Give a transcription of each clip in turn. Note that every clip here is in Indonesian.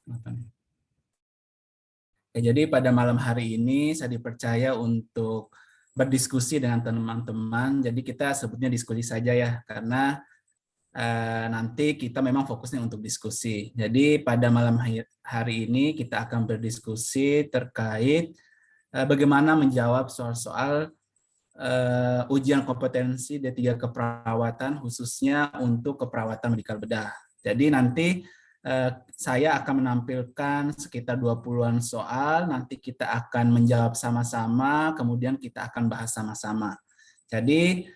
Apa nih? Jadi pada malam hari ini saya dipercaya untuk berdiskusi dengan teman-teman. Jadi kita sebutnya diskusi saja ya, karena nanti kita memang fokusnya untuk diskusi. Jadi pada malam hari ini kita akan berdiskusi terkait bagaimana menjawab soal-soal ujian kompetensi D3 keperawatan khususnya untuk keperawatan medikal bedah. Jadi nanti saya akan menampilkan sekitar 20-an soal, nanti kita akan menjawab sama-sama, kemudian kita akan bahas sama-sama. Jadi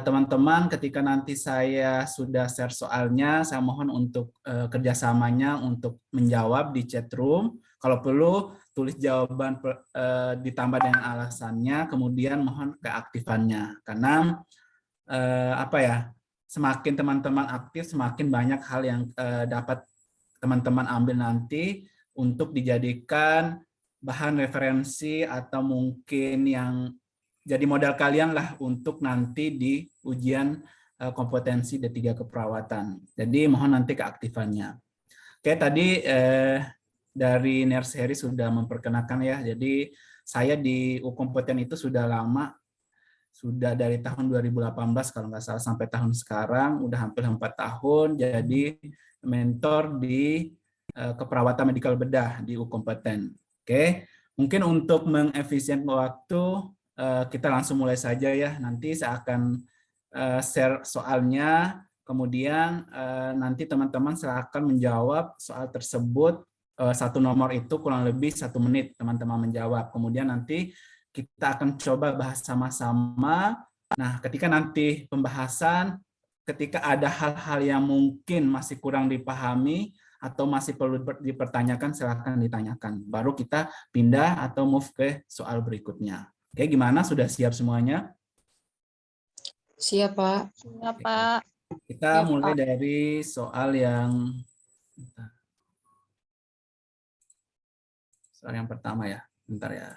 teman-teman ketika nanti saya sudah share soalnya, saya mohon untuk kerjasamanya untuk menjawab di chat room. Kalau perlu tulis jawaban ditambah dengan alasannya, kemudian mohon keaktifannya. Karena apa ya, semakin teman-teman aktif, semakin banyak hal yang dapat teman-teman ambil nanti untuk dijadikan bahan referensi atau mungkin yang jadi modal kalian lah untuk nanti di ujian kompetensi D3 keperawatan. Jadi mohon nanti keaktifannya. Oke, tadi dari Nurse Heri sudah memperkenalkan ya. Jadi saya di Ukompeten itu sudah lama, sudah dari tahun 2018 kalau nggak salah sampai tahun sekarang, udah hampir 4 tahun jadi mentor di keperawatan medikal bedah di Ukompeten. Oke, mungkin untuk mengefisien waktu kita langsung mulai saja ya. Nanti saya akan share soalnya, kemudian nanti teman-teman silakan menjawab soal tersebut. Satu nomor itu kurang lebih 1 menit teman-teman menjawab. Kemudian nanti kita akan coba bahas sama-sama. Nah, ketika nanti pembahasan, ketika ada hal-hal yang mungkin masih kurang dipahami atau masih perlu dipertanyakan, silakan ditanyakan. Baru kita pindah atau move ke soal berikutnya. Oke, gimana? Sudah siap semuanya? Siap, Pak. Siap, Pak. Kita Siap, mulai Pak. dari soal yang pertama ya. Bentar ya.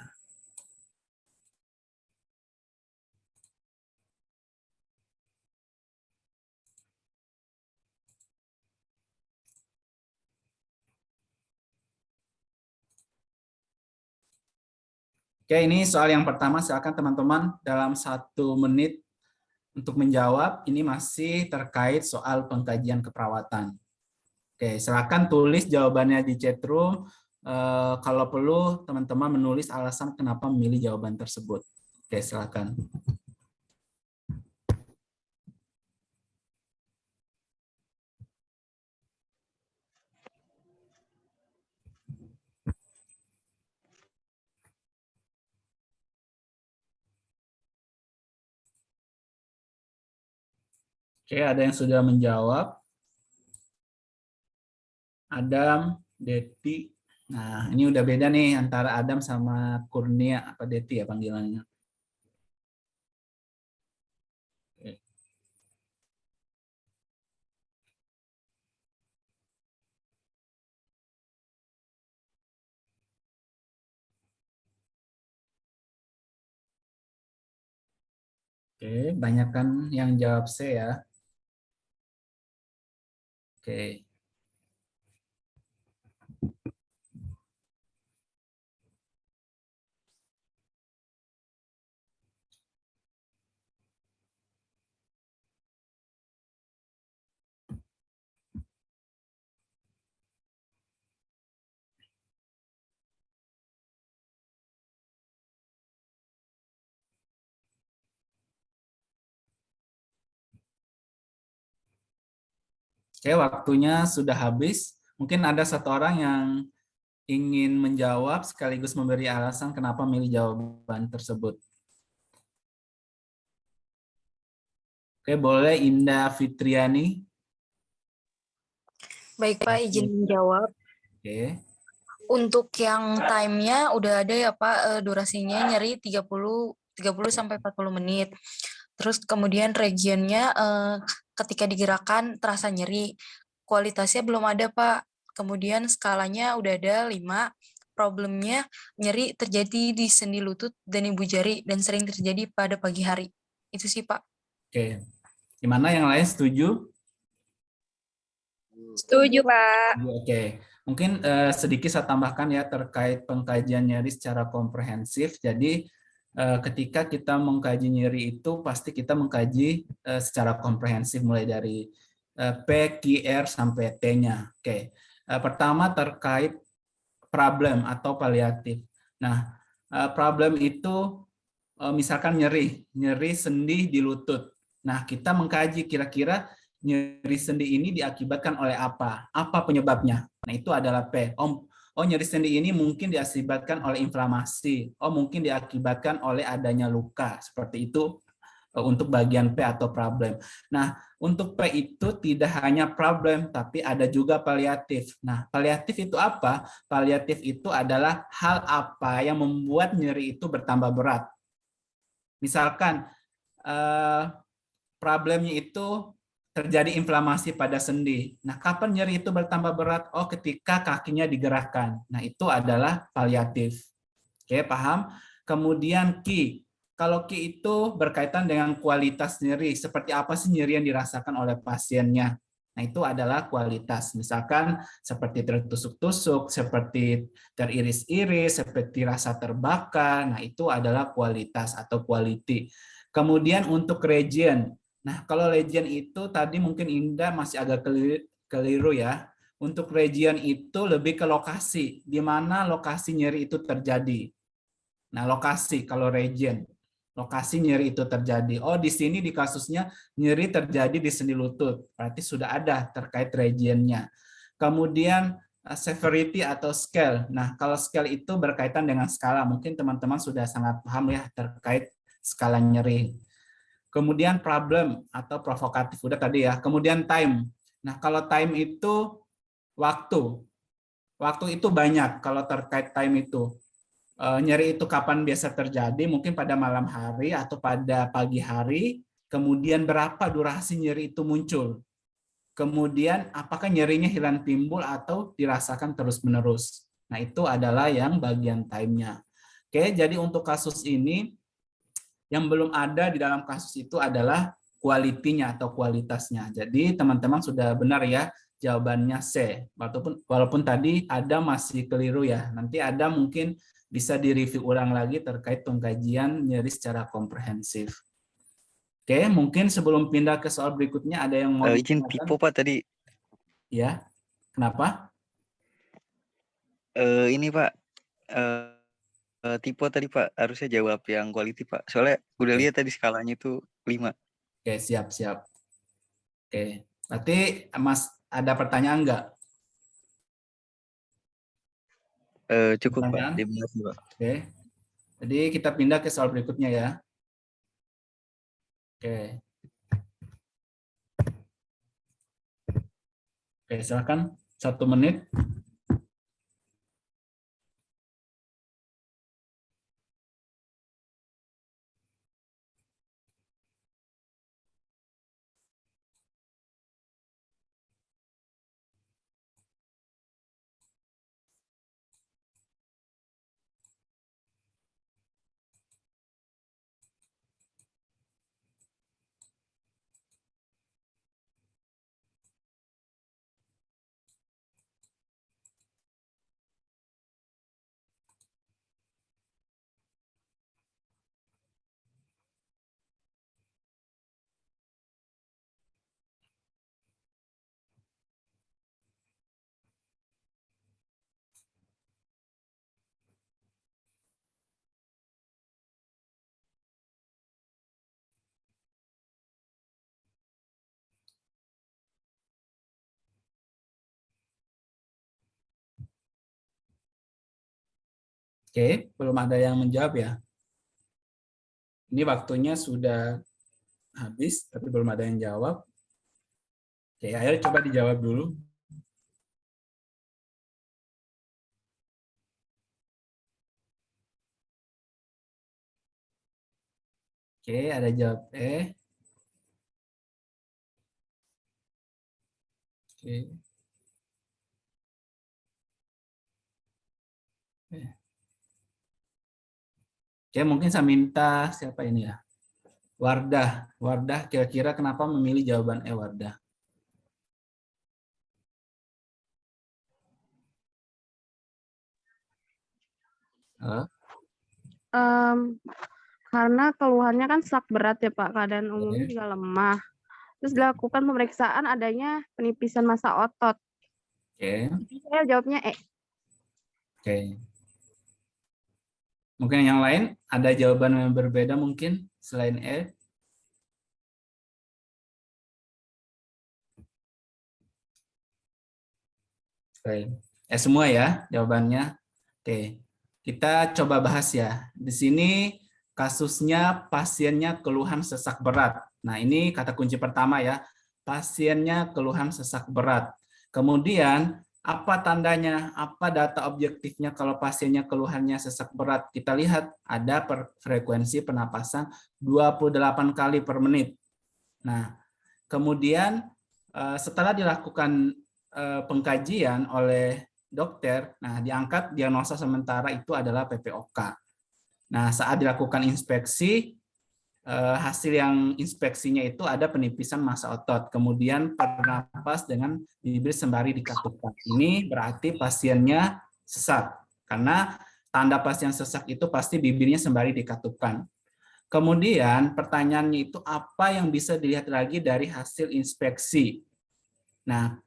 Oke, ini soal yang pertama. Silakan teman-teman dalam 1 menit untuk menjawab. Ini masih terkait soal pengkajian keperawatan. Oke, silakan tulis jawabannya di chat room. Kalau perlu teman-teman menulis alasan kenapa memilih jawaban tersebut. Oke, silakan. Oke, ada yang sudah menjawab. Adam, Deti. Nah, ini udah beda nih antara Adam sama Kurnia apa Deti ya panggilannya. Oke, banyak kan yang jawab C ya. Oke. Oke, waktunya sudah habis. Mungkin ada 1 orang yang ingin menjawab sekaligus memberi alasan kenapa milih jawaban tersebut. Oke, boleh Indah Fitriani. Baik, Pak, izin menjawab. Oke. Untuk yang time-nya udah ada ya, Pak, durasinya nyeri 30 sampai 40 menit. Terus kemudian regionnya ketika digerakkan terasa nyeri. Kualitasnya belum ada, Pak. Kemudian skalanya udah ada 5. Problemnya nyeri terjadi di sendi lutut dan ibu jari dan sering terjadi pada pagi hari. Itu sih, Pak. Oke. Gimana yang lain setuju? Setuju, Pak. Oke. Mungkin sedikit saya tambahkan ya terkait pengkajian nyeri secara komprehensif. Jadi ketika kita mengkaji nyeri itu pasti kita mengkaji secara komprehensif mulai dari P, Q, R sampai T-nya. Oke. Pertama terkait problem atau paliatif. Nah, problem itu misalkan nyeri sendi di lutut. Nah, kita mengkaji kira-kira nyeri sendi ini diakibatkan oleh apa? Apa penyebabnya? Nah, itu adalah P. Oh, nyeri sendi ini mungkin diakibatkan oleh inflamasi. Oh, mungkin diakibatkan oleh adanya luka. Seperti itu untuk bagian P atau problem. Nah, untuk P itu tidak hanya problem, tapi ada juga paliatif. Nah, paliatif itu apa? Paliatif itu adalah hal apa yang membuat nyeri itu bertambah berat. Misalkan problemnya itu terjadi inflamasi pada sendi. Nah, kapan nyeri itu bertambah berat? Oh, ketika kakinya digerakkan. Nah, itu adalah paliatif. Oke, paham? Kemudian Ki. Kalau Ki itu berkaitan dengan kualitas nyeri. Seperti apa sih nyeri yang dirasakan oleh pasiennya? Nah, itu adalah kualitas. Misalkan seperti tertusuk-tusuk, seperti teriris-iris, seperti rasa terbakar. Nah, itu adalah kualitas atau quality. Kemudian untuk region. Nah, kalau region itu tadi mungkin Indah masih agak keliru ya. Untuk region itu lebih ke lokasi, di mana lokasi nyeri itu terjadi. Nah, lokasi kalau region, lokasi nyeri itu terjadi. Oh, di sini di kasusnya nyeri terjadi di sendi lutut. Berarti sudah ada terkait regionnya. Kemudian severity atau scale. Nah, kalau scale itu berkaitan dengan skala. Mungkin teman-teman sudah sangat paham ya terkait skala nyeri. Kemudian problem atau provokatif udah tadi ya. Kemudian time. Nah, kalau time itu waktu. Waktu itu banyak kalau terkait time itu. Nyeri itu kapan biasa terjadi? Mungkin pada malam hari atau pada pagi hari. Kemudian berapa durasi nyeri itu muncul? Kemudian apakah nyerinya hilang timbul atau dirasakan terus-menerus? Nah, itu adalah yang bagian time-nya. Oke, jadi untuk kasus ini yang belum ada di dalam kasus itu adalah quality-nya atau kualitasnya. Jadi teman-teman sudah benar ya jawabannya C. Walaupun tadi ada masih keliru ya. Nanti ada mungkin bisa direview ulang lagi terkait pengkajian nyeri secara komprehensif. Oke, mungkin sebelum pindah ke soal berikutnya ada yang mau Izin ditanyakan? tipe Pak tadi. Ya, kenapa? Ini Pak, tipe tadi Pak, harusnya jawab yang quality Pak. Soalnya udah lihat tadi skalanya itu 5. Oke, siap. Oke, berarti Mas ada pertanyaan nggak? Cukup Pak, Pertanyaan? terima kasih Pak. Oke, jadi kita pindah ke soal berikutnya ya. Oke. Oke, silakan 1 menit. Oke, belum ada yang menjawab ya. Ini waktunya sudah habis, tapi belum ada yang jawab. Oke, ayo coba dijawab dulu. Oke, ada jawab Oke. Oke, mungkin saya minta siapa ini ya? Wardah, kira-kira kenapa memilih jawaban Wardah? Halo? Karena keluhannya kan sesak berat ya Pak, keadaan umumnya Oke. juga lemah. Terus dilakukan pemeriksaan adanya penipisan massa otot. Oke. Jadi saya jawabnya Oke. Mungkin yang lain ada jawaban yang berbeda mungkin selain E? Oke. Semua ya jawabannya. Oke. Kita coba bahas ya. Di sini kasusnya pasiennya keluhan sesak berat. Nah, ini kata kunci pertama ya. Pasiennya keluhan sesak berat. Kemudian apa tandanya? Apa data objektifnya kalau pasiennya keluhannya sesak berat? Kita lihat ada frekuensi pernapasan 28 kali per menit. Nah, kemudian setelah dilakukan pengkajian oleh dokter, nah diangkat diagnosa sementara itu adalah PPOK. Nah, saat dilakukan inspeksi, hasil yang inspeksinya itu ada penipisan massa otot, kemudian bernapas dengan bibir sembari dikatupkan. Ini berarti pasiennya sesak, karena tanda pasien sesak itu pasti bibirnya sembari dikatupkan. Kemudian pertanyaannya itu apa yang bisa dilihat lagi dari hasil inspeksi? Nah,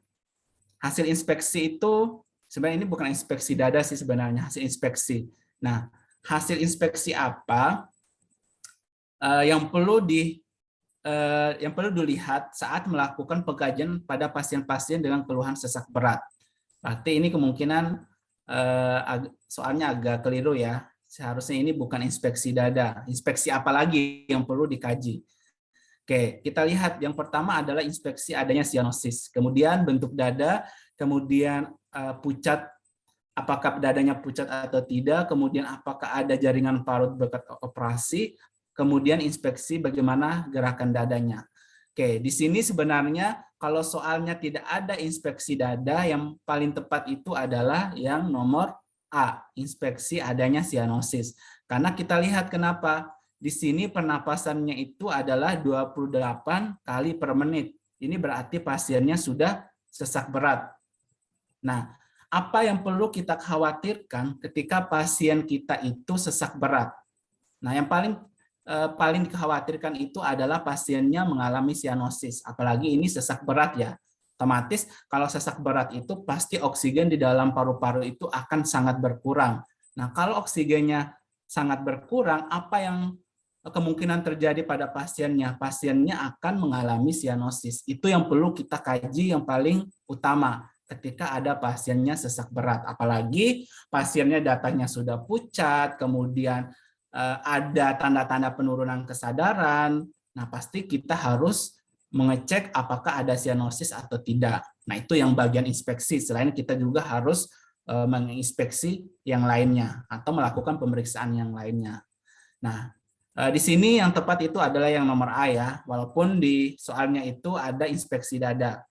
hasil inspeksi itu sebenarnya ini bukan inspeksi dada sih sebenarnya, hasil inspeksi. Nah, hasil inspeksi apa yang perlu dilihat saat melakukan pengkajian pada pasien-pasien dengan keluhan sesak berat. Berarti ini kemungkinan soalnya agak keliru ya. Seharusnya ini bukan inspeksi dada. Inspeksi apa lagi yang perlu dikaji? Oke, kita lihat yang pertama adalah inspeksi adanya sianosis. Kemudian bentuk dada, kemudian pucat, apakah dadanya pucat atau tidak, kemudian apakah ada jaringan parut bekas operasi, kemudian inspeksi bagaimana gerakan dadanya. Oke, di sini sebenarnya kalau soalnya tidak ada inspeksi dada, yang paling tepat itu adalah yang nomor A, inspeksi adanya sianosis. Karena kita lihat kenapa di sini pernapasannya itu adalah 28 kali per menit. Ini berarti pasiennya sudah sesak berat. Nah, apa yang perlu kita khawatirkan ketika pasien kita itu sesak berat? Nah, yang paling dikhawatirkan itu adalah pasiennya mengalami sianosis, apalagi ini sesak berat ya. Otomatis kalau sesak berat itu pasti oksigen di dalam paru-paru itu akan sangat berkurang. Nah, kalau oksigennya sangat berkurang, apa yang kemungkinan terjadi pada pasiennya? Pasiennya akan mengalami sianosis. Itu yang perlu kita kaji yang paling utama ketika ada pasiennya sesak berat. Apalagi pasiennya datanya sudah pucat, kemudian ada tanda-tanda penurunan kesadaran, nah pasti kita harus mengecek apakah ada sianosis atau tidak. Nah, itu yang bagian inspeksi. Selain kita juga harus menginspeksi yang lainnya atau melakukan pemeriksaan yang lainnya. Nah, di sini yang tepat itu adalah yang nomor A ya, walaupun di soalnya itu ada inspeksi dada.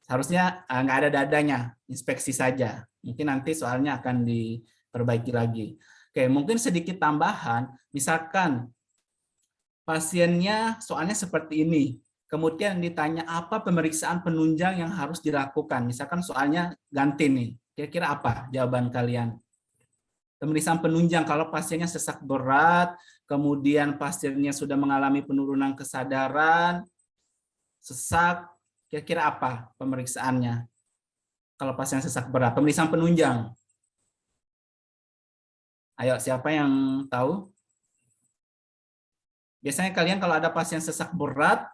Harusnya nggak ada dadanya, inspeksi saja. Mungkin nanti soalnya akan diperbaiki lagi. Oke, mungkin sedikit tambahan, misalkan pasiennya soalnya seperti ini, kemudian ditanya apa pemeriksaan penunjang yang harus dilakukan, misalkan soalnya ganti nih, kira-kira apa jawaban kalian? Pemeriksaan penunjang kalau pasiennya sesak berat, kemudian pasiennya sudah mengalami penurunan kesadaran, sesak, kira-kira apa pemeriksaannya? Kalau pasien sesak berat, pemeriksaan penunjang. Ayo, siapa yang tahu? Biasanya kalian kalau ada pasien sesak berat,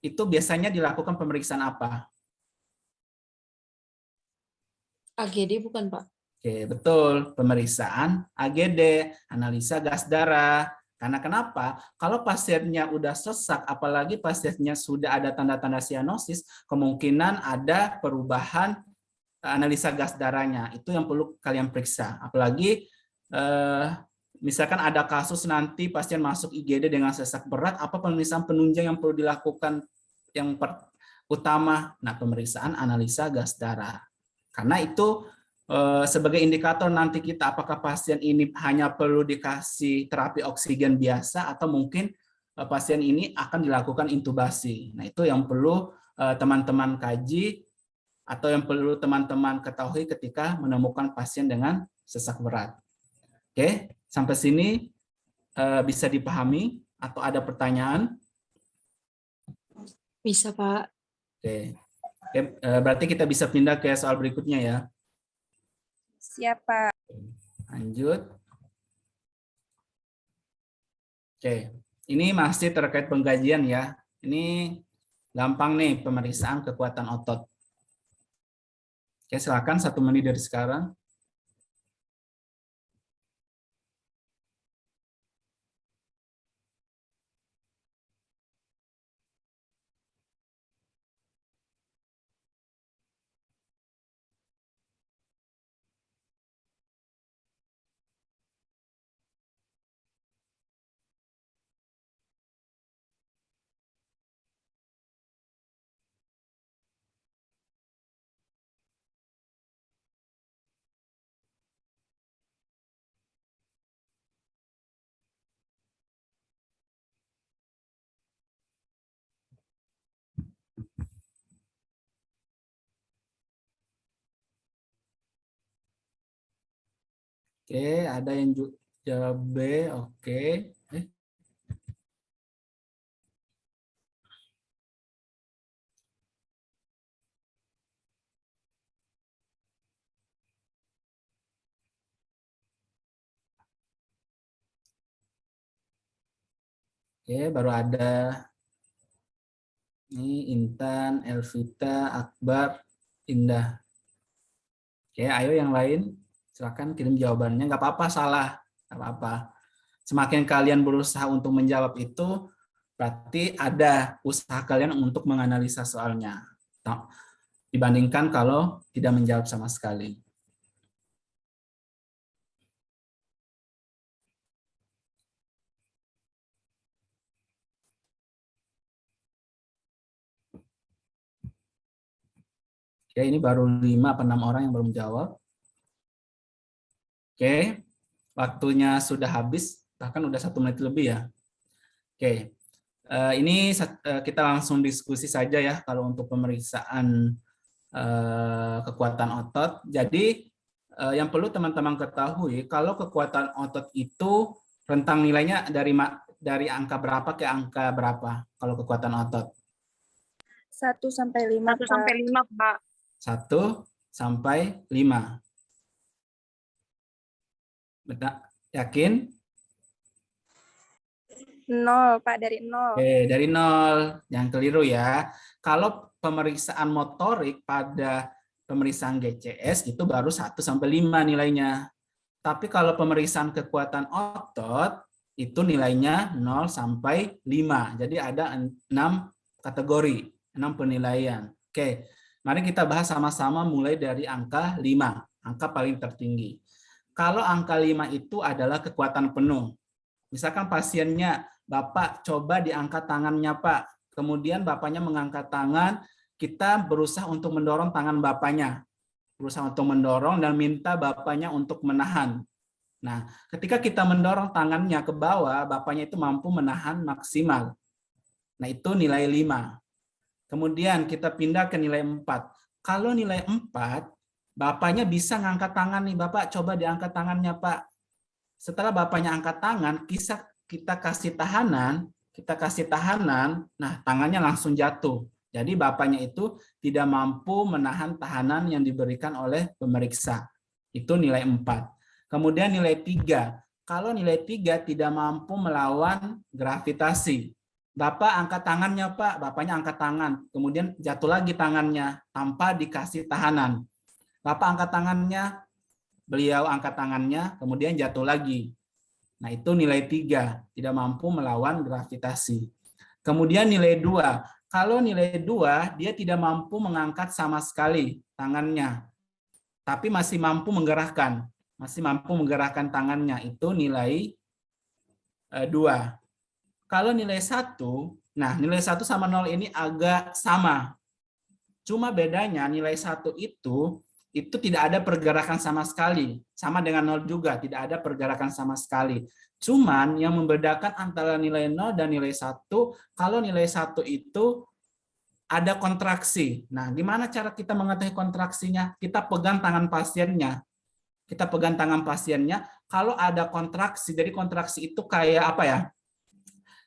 itu biasanya dilakukan pemeriksaan apa? AGD bukan, Pak? Oke, betul. Pemeriksaan AGD, analisa gas darah. Karena kenapa? Kalau pasiennya udah sesak, apalagi pasiennya sudah ada tanda-tanda sianosis, kemungkinan ada perubahan analisa gas darahnya. Itu yang perlu kalian periksa. Apalagi misalkan ada kasus nanti pasien masuk IGD dengan sesak berat, apa pemeriksaan penunjang yang perlu dilakukan yang utama? Nah, pemeriksaan analisa gas darah. Karena itu sebagai indikator nanti kita apakah pasien ini hanya perlu dikasih terapi oksigen biasa atau mungkin pasien ini akan dilakukan intubasi. Nah, itu yang perlu teman-teman kaji atau yang perlu teman-teman ketahui ketika menemukan pasien dengan sesak berat. Oke, sampai sini bisa dipahami atau ada pertanyaan? Bisa, Pak. Oke. Oke, berarti kita bisa pindah ke soal berikutnya ya. Siap, Pak. Lanjut. Oke, ini masih terkait pengkajian ya. Ini gampang nih, pemeriksaan kekuatan otot. Oke, silakan 1 menit dari sekarang. Oke, ada yang jawab B, oke. Oke, baru ada ini Intan, Elvita, Akbar, Indah. Oke, ayo yang lain, silakan kirim jawabannya. Nggak apa-apa salah, nggak apa-apa. Semakin kalian berusaha untuk menjawab itu, berarti ada usaha kalian untuk menganalisa soalnya. Dibandingkan kalau tidak menjawab sama sekali. Oke, ini baru 5 atau 6 orang yang belum menjawab. Oke, waktunya sudah habis, bahkan udah 1 menit lebih ya. Oke, ini kita langsung diskusi saja ya kalau untuk pemeriksaan kekuatan otot. Jadi yang perlu teman-teman ketahui, kalau kekuatan otot itu rentang nilainya dari angka berapa ke angka berapa kalau kekuatan otot? 1 sampai 5, 1 sampai 5, Pak. 1 sampai 5. Betul? Yakin? 0, Pak, dari 0. Oke, dari 0. Yang keliru ya. Kalau pemeriksaan motorik pada pemeriksaan GCS itu baru 1 sampai 5 nilainya. Tapi kalau pemeriksaan kekuatan otot itu nilainya 0 sampai 5. Jadi ada 6 kategori, 6 penilaian. Oke, mari kita bahas sama-sama mulai dari angka 5, angka paling tertinggi. Kalau angka 5 itu adalah kekuatan penuh. Misalkan pasiennya, Bapak coba diangkat tangannya Pak. Kemudian Bapaknya mengangkat tangan, kita berusaha untuk mendorong tangan Bapaknya. Berusaha untuk mendorong dan minta Bapaknya untuk menahan. Nah, ketika kita mendorong tangannya ke bawah, Bapaknya itu mampu menahan maksimal. Nah, itu nilai 5. Kemudian kita pindah ke nilai 4. Kalau nilai 4, Bapaknya bisa ngangkat tangan nih, Bapak coba diangkat tangannya Pak. Setelah Bapaknya angkat tangan, kita kasih tahanan, nah tangannya langsung jatuh. Jadi Bapaknya itu tidak mampu menahan tahanan yang diberikan oleh pemeriksa. Itu nilai 4. Kemudian nilai 3. Kalau nilai 3 tidak mampu melawan gravitasi. Bapak angkat tangannya Pak, Bapaknya angkat tangan. Kemudian jatuh lagi tangannya tanpa dikasih tahanan. Bapak angkat tangannya, beliau angkat tangannya, kemudian jatuh lagi. Nah, itu nilai 3, tidak mampu melawan gravitasi. Kemudian nilai 2. Kalau nilai 2, dia tidak mampu mengangkat sama sekali tangannya, tapi masih mampu menggerakkan. Tangannya, itu nilai 2. Kalau nilai 1, nah nilai 1 sama 0 ini agak sama. Cuma bedanya nilai 1 itu tidak ada pergerakan sama sekali. Sama dengan 0 juga, tidak ada pergerakan sama sekali. Cuman yang membedakan antara nilai 0 dan nilai 1, kalau nilai 1 itu ada kontraksi. Nah, gimana cara kita mengetahui kontraksinya? Kita pegang tangan pasiennya. kalau ada kontraksi, jadi kontraksi itu kayak apa ya?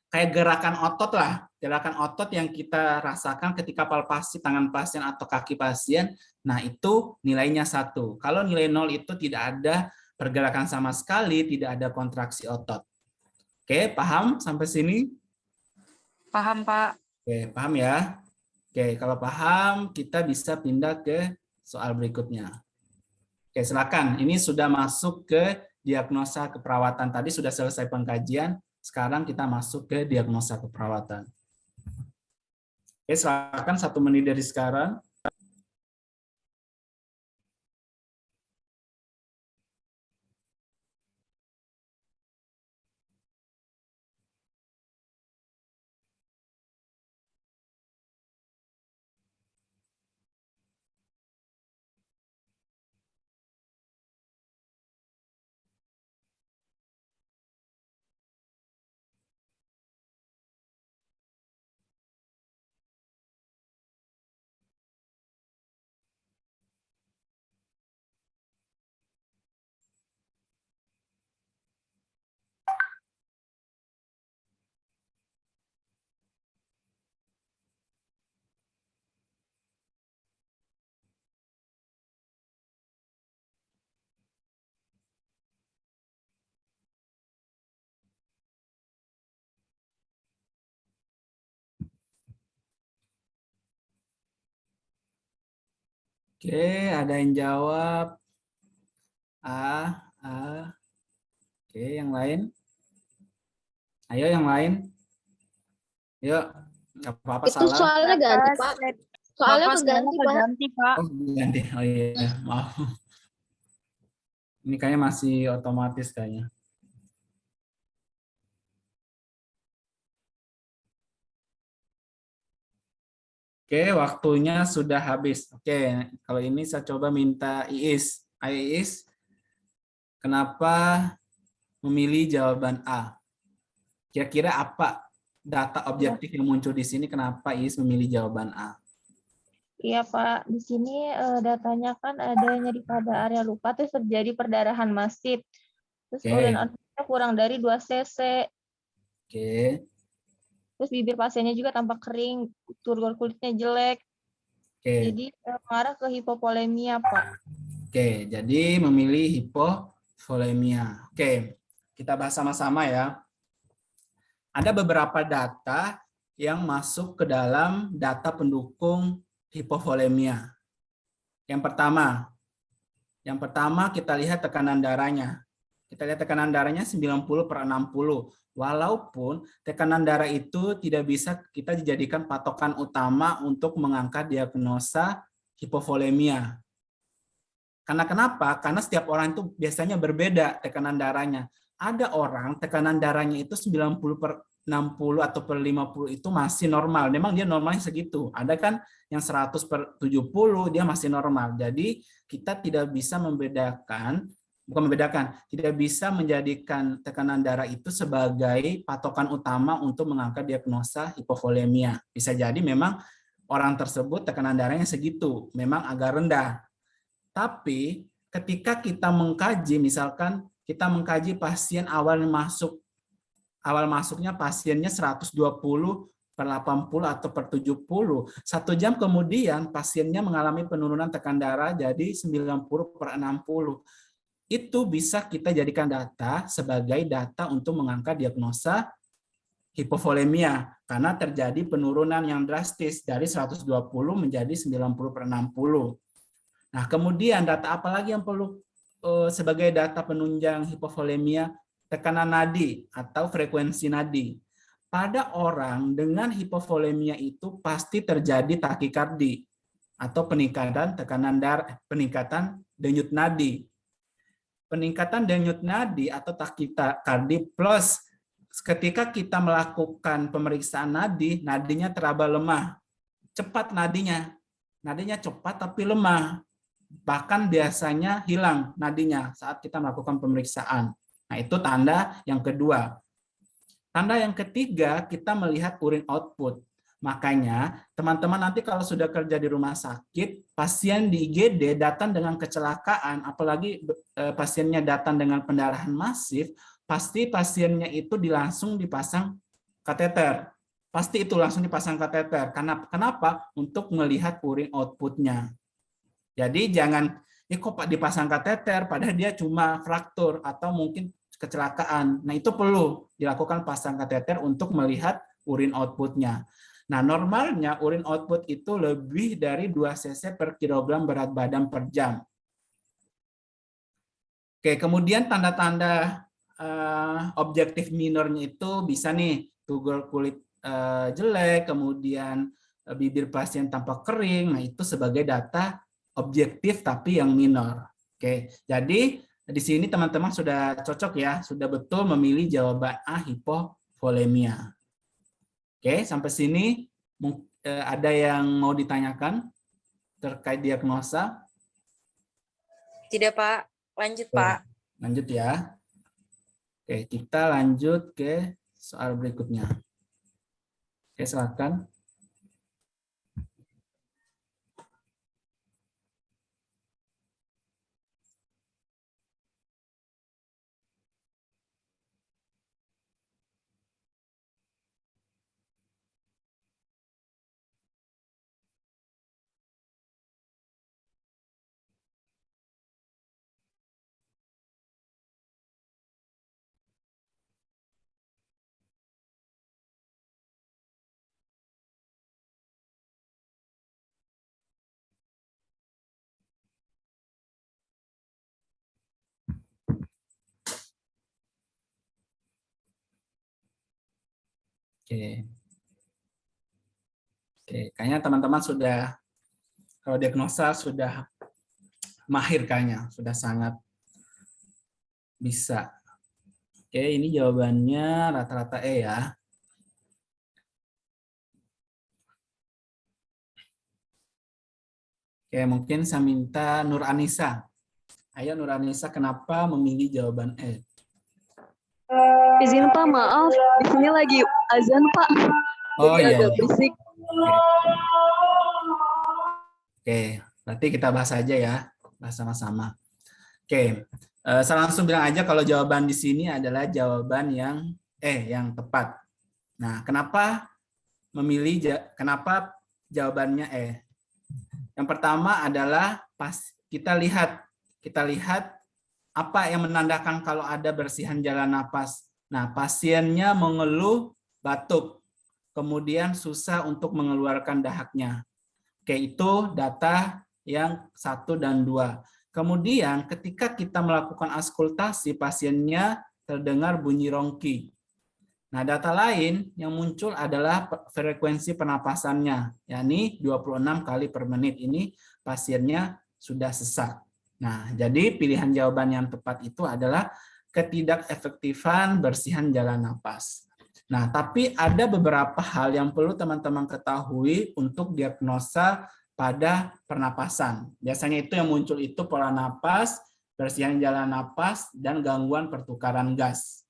Kayak gerakan otot lah, gerakan otot yang kita rasakan ketika palpasi tangan pasien atau kaki pasien. Nah, itu nilainya 1. Kalau nilai 0 itu tidak ada pergerakan sama sekali, tidak ada kontraksi otot. Oke, paham sampai sini? Paham, Pak. Oke, paham ya? Oke, kalau paham, kita bisa pindah ke soal berikutnya. Oke, silakan. Ini sudah masuk ke diagnosa keperawatan. Tadi sudah selesai pengkajian. Sekarang kita masuk ke diagnosa keperawatan. Oke, silakan 1 menit dari sekarang. Oke, ada yang jawab? A. Oke, yang lain? Ayo, yang lain. Yuk, nggak apa-apa Itu salah. soalnya ganti, Pak. Soalnya Bapak keganti, Pak. ganti, Pak. Oh, ganti. Oh iya, maaf. Ini kayaknya masih otomatis kayaknya. Oke, waktunya sudah habis. Oke, kalau ini saya coba minta Iis. Ayo Iis, kenapa memilih jawaban A? Kira-kira apa data objektif yang muncul di sini? Kenapa Iis memilih jawaban A? Iya, Pak. Di sini datanya kan ada nyeri pada area luka, terus terjadi perdarahan masif. Terus Oke. urin outputnya kurang dari 2 cc. Oke. Terus bibir pasiennya juga tampak kering, turgor kulitnya jelek. Oke. Jadi mengarah ke hipovolemia, Pak. Oke, jadi memilih hipovolemia. Oke, kita bahas sama-sama ya. Ada beberapa data yang masuk ke dalam data pendukung hipovolemia. Yang pertama kita lihat tekanan darahnya. Kita lihat tekanan darahnya 90/60. Walaupun tekanan darah itu tidak bisa kita dijadikan patokan utama untuk mengangkat diagnosa hipovolemia. Karena kenapa? Karena setiap orang itu biasanya berbeda tekanan darahnya. Ada orang tekanan darahnya itu 90/60 atau per 50 itu masih normal. Memang dia normalnya segitu. Ada kan yang 100/70 dia masih normal. Jadi kita tidak bisa tidak bisa menjadikan tekanan darah itu sebagai patokan utama untuk mengangkat diagnosa hipovolemia. Bisa jadi memang orang tersebut tekanan darahnya segitu, memang agak rendah. Tapi ketika kita mengkaji, misalkan kita mengkaji pasien awal masuknya pasiennya 120/80 atau per 70. 1 jam kemudian pasiennya mengalami penurunan tekanan darah jadi 90/60. Itu bisa kita jadikan data sebagai data untuk mengangkat diagnosa hipovolemia karena terjadi penurunan yang drastis dari 120 menjadi 90/60. Nah, kemudian data apa lagi yang perlu sebagai data penunjang hipovolemia? Tekanan nadi atau frekuensi nadi. Pada orang dengan hipovolemia itu pasti terjadi takikardi atau peningkatan tekanan darah, peningkatan denyut nadi. Peningkatan denyut nadi atau takikardi plus ketika kita melakukan pemeriksaan nadi, nadinya teraba lemah. Cepat nadinya cepat tapi lemah. Bahkan biasanya hilang nadinya saat kita melakukan pemeriksaan. Nah, itu tanda yang kedua. Tanda yang ketiga, kita melihat urin output. Makanya teman-teman nanti kalau sudah kerja di rumah sakit, pasien di IGD datang dengan kecelakaan, apalagi pasiennya datang dengan pendarahan masif, pasti pasiennya itu langsung dipasang kateter. Pasti itu langsung dipasang kateter. Kenapa? Untuk melihat urine output-nya. Jadi jangan, kok Pak dipasang kateter, padahal dia cuma fraktur atau mungkin kecelakaan. Nah itu perlu dilakukan pasang kateter untuk melihat urine output-nya. Nah normalnya urine output itu lebih dari 2 cc per kilogram berat badan per jam. Oke, kemudian tanda-tanda objektif minornya itu bisa nih, tugel kulit jelek, kemudian bibir pasien tampak kering. Nah itu sebagai data objektif tapi yang minor. Oke, jadi di sini teman-teman sudah cocok ya, sudah betul memilih jawaban A, hipovolemia. Oke, sampai sini ada yang mau ditanyakan terkait diagnosa? Tidak, Pak. Lanjut, Pak. Lanjut ya. Oke, kita lanjut ke soal berikutnya. Oke, silakan. Oke. Oke, kayaknya teman-teman sudah, kalau diagnosa sudah mahir kayaknya, sudah sangat bisa. Oke, ini jawabannya rata-rata E ya. Oke, mungkin saya minta Nur Anissa. Ayo Nur Anissa, kenapa memilih jawaban E? Izin Pak, maaf. Di sini lagi azan Pak. Oh Jadi iya. agak berisik. Oke, berarti kita bahas aja ya, bahas sama-sama. Oke, saya langsung bilang aja kalau jawaban di sini adalah jawaban yang yang tepat. Nah, kenapa kenapa jawabannya E? Yang pertama adalah kita lihat apa yang menandakan kalau ada bersihan jalan napas. Nah, pasiennya mengeluh batuk, kemudian susah untuk mengeluarkan dahaknya. Oke, itu data yang 1 dan 2. Kemudian ketika kita melakukan auskultasi, pasiennya terdengar bunyi rongki. Nah, data lain yang muncul adalah frekuensi pernapasannya, yakni 26 kali per menit. Ini pasiennya sudah sesak. Nah, jadi pilihan jawaban yang tepat itu adalah ketidakefektifan bersihan jalan napas. Nah, tapi ada beberapa hal yang perlu teman-teman ketahui untuk diagnosa pada pernapasan. Biasanya itu yang muncul itu pola napas, bersihan jalan napas, dan gangguan pertukaran gas.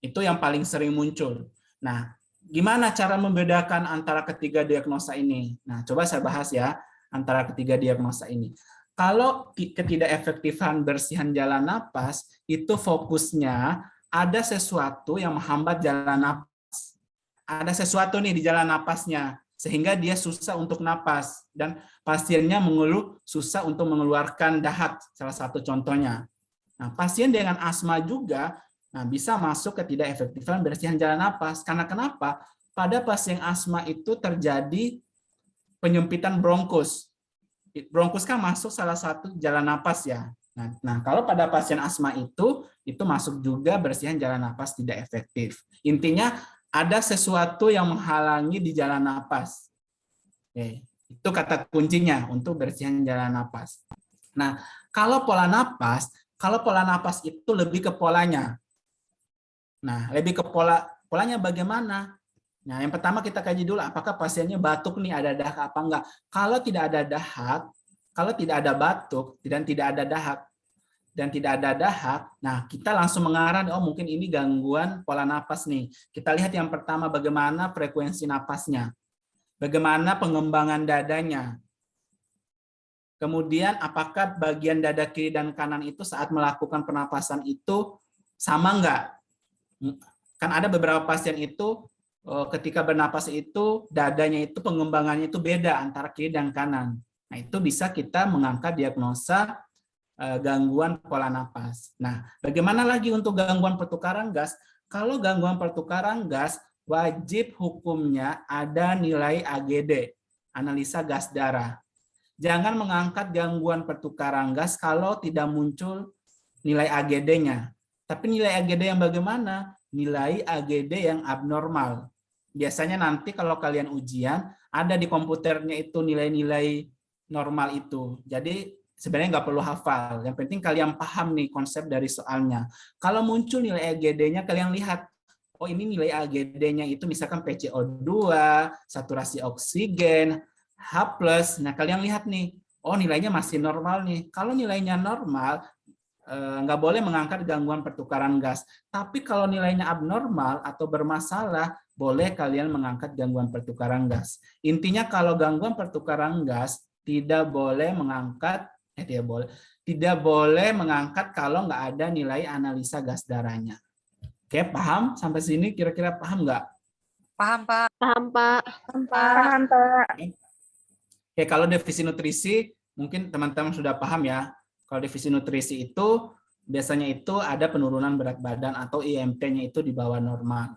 Itu yang paling sering muncul. Nah, gimana cara membedakan antara ketiga diagnosa ini? Nah, coba saya bahas ya, antara ketiga diagnosa ini. Kalau ketidakefektifan bersihan jalan napas, itu fokusnya ada sesuatu yang menghambat jalan napas. Ada sesuatu nih di jalan napasnya, sehingga dia susah untuk napas, dan pasiennya mengeluh susah untuk mengeluarkan dahak, salah satu contohnya. Nah, pasien dengan asma juga bisa masuk ketidakefektifan bersihan jalan napas. Karena kenapa? Pada pasien asma itu terjadi penyempitan bronkus. Bronkus kan masuk salah satu jalan napas ya. Nah, kalau pada pasien asma itu masuk juga bersihan jalan napas tidak efektif. Intinya ada sesuatu yang menghalangi di jalan napas. Oke, itu kata kuncinya untuk bersihan jalan napas. Nah, kalau pola napas itu lebih ke polanya. Nah, lebih ke polanya bagaimana? Nah, yang pertama kita kaji dulu apakah pasiennya batuk nih, ada dahak apa enggak. Kalau tidak ada dahak, kalau tidak ada batuk dan tidak ada dahak, nah kita langsung mengarah, oh mungkin ini gangguan pola napas nih. Kita lihat yang pertama bagaimana frekuensi napasnya. Bagaimana pengembangan dadanya? Kemudian apakah bagian dada kiri dan kanan itu saat melakukan pernapasan itu sama enggak? Kan ada beberapa pasien itu ketika bernapas itu dadanya itu pengembangannya itu beda antara kiri dan kanan. Nah, itu bisa kita mengangkat diagnosa gangguan pola napas. Nah, bagaimana lagi untuk gangguan pertukaran gas? Kalau gangguan pertukaran gas, wajib hukumnya ada nilai AGD, analisa gas darah. Jangan mengangkat gangguan pertukaran gas kalau tidak muncul nilai AGD-nya. Tapi nilai AGD yang bagaimana? Nilai AGD yang abnormal. Biasanya nanti kalau kalian ujian, ada di komputernya itu nilai-nilai normal itu. Jadi sebenarnya nggak perlu hafal. Yang penting kalian paham nih konsep dari soalnya. Kalau muncul nilai AGD-nya, kalian lihat, oh ini nilai AGD-nya itu misalkan PCO2, saturasi oksigen, H+. Nah, kalian lihat nih, oh nilainya masih normal nih. Kalau nilainya normal, nggak boleh mengangkat gangguan pertukaran gas. Tapi kalau nilainya abnormal atau bermasalah, boleh kalian mengangkat gangguan pertukaran gas. Intinya kalau gangguan pertukaran gas tidak boleh mengangkat, tidak boleh mengangkat kalau nggak ada nilai analisa gas darahnya. Oke, paham? Sampai sini kira-kira paham nggak? Paham, Pak. Paham, Pak. Paham, Pak. Oke, kalau defisit nutrisi mungkin teman-teman sudah paham ya. Kalau defisit nutrisi itu biasanya itu ada penurunan berat badan atau IMT-nya itu di bawah normal.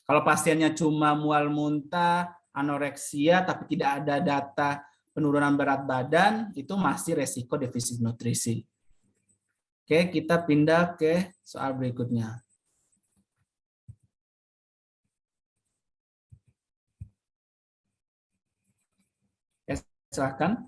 Kalau pasiennya cuma mual muntah, anoreksia tapi tidak ada data penurunan berat badan, itu masih resiko defisit nutrisi. Oke, kita pindah ke soal berikutnya. Silakan.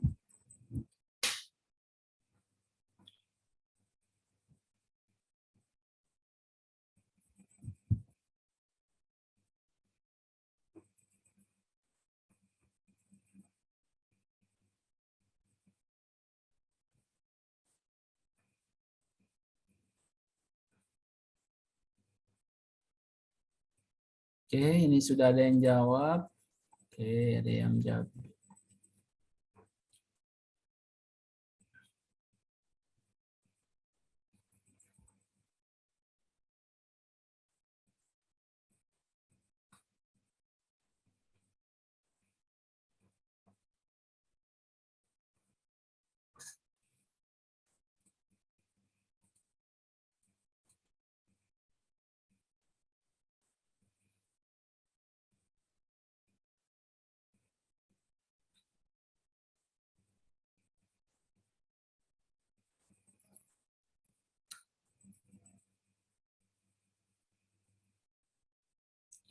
Oke, ini sudah ada yang jawab. Oke, ada yang jawab.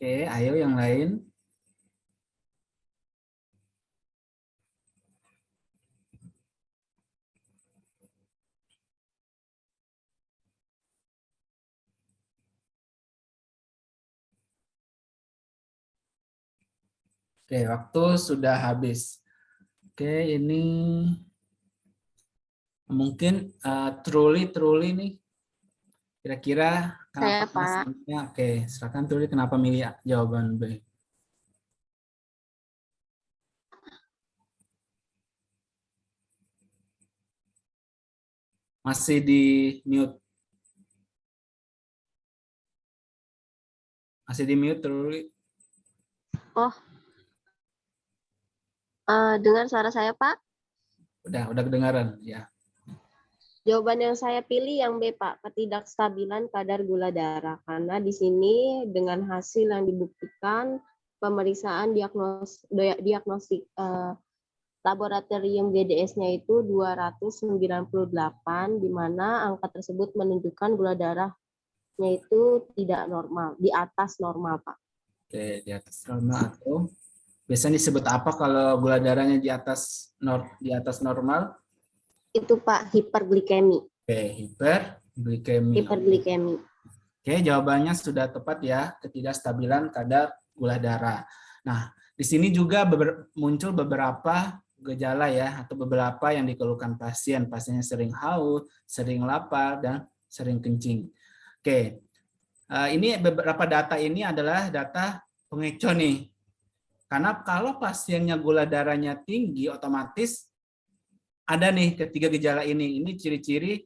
Oke, ayo yang lain. Oke, waktu sudah habis. Oke, ini mungkin Truly nih. Kira-kira Saya, kenapa Pak. alasannya? Oke, silakan Truly kenapa milih jawaban B? Masih di mute. Masih di mute, Truly. Oh, dengar suara saya, Pak? Udah kedengaran ya. Jawaban yang saya pilih yang B, Pak, ketidakstabilan kadar gula darah. Karena di sini dengan hasil yang dibuktikan pemeriksaan diagnostik laboratorium GDS-nya itu 298, di mana angka tersebut menunjukkan gula darahnya itu tidak normal, di atas normal, Pak. Oke, di atas normal atau biasanya disebut apa kalau gula darahnya di atas normal? Itu, Pak, hiperglikemi. Oke, hiperglikemi. Hiperglikemi. Oke, jawabannya sudah tepat ya, ketidakstabilan kadar gula darah. Nah, di sini juga muncul beberapa gejala ya, atau beberapa yang dikeluhkan pasien. Pasiennya sering haus, sering lapar, dan sering kencing. Oke, ini beberapa data ini adalah data pengeco nih. Karena kalau pasiennya gula darahnya tinggi, otomatis ada nih ketiga gejala ini. Ini ciri-ciri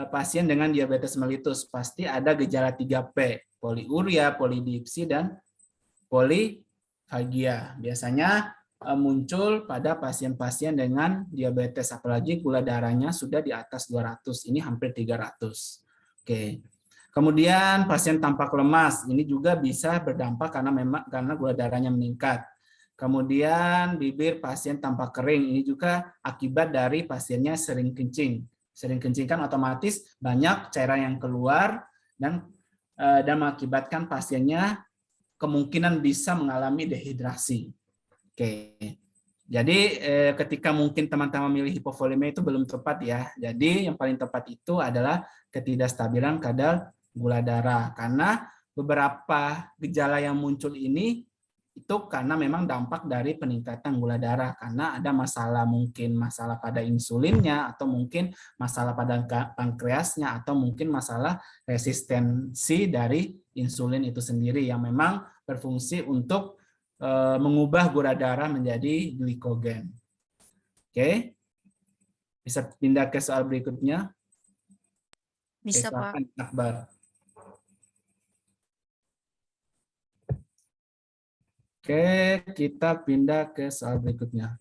pasien dengan diabetes mellitus. Pasti ada gejala 3P, poliuria, polidipsi, dan polifagia. Biasanya muncul pada pasien-pasien dengan diabetes, apalagi gula darahnya sudah di atas 200, ini hampir 300. Oke. Kemudian pasien tampak lemas, ini juga bisa berdampak karena gula darahnya meningkat. Kemudian bibir pasien tampak kering, ini juga akibat dari pasiennya sering kencing. Sering kencing kan otomatis banyak cairan yang keluar dan mengakibatkan pasiennya kemungkinan bisa mengalami dehidrasi. Oke. Jadi ketika mungkin teman-teman memilih hipovolemia itu belum tepat ya. Jadi yang paling tepat itu adalah ketidakstabilan kadar gula darah, karena beberapa gejala yang muncul ini itu karena memang dampak dari peningkatan gula darah, karena ada masalah, mungkin masalah pada insulinnya, atau mungkin masalah pada pankreasnya, atau mungkin masalah resistensi dari insulin itu sendiri yang memang berfungsi untuk mengubah gula darah menjadi glikogen. Oke, bisa pindah ke soal berikutnya. Bisa, Pak. Akbar. Oke, kita pindah ke soal berikutnya.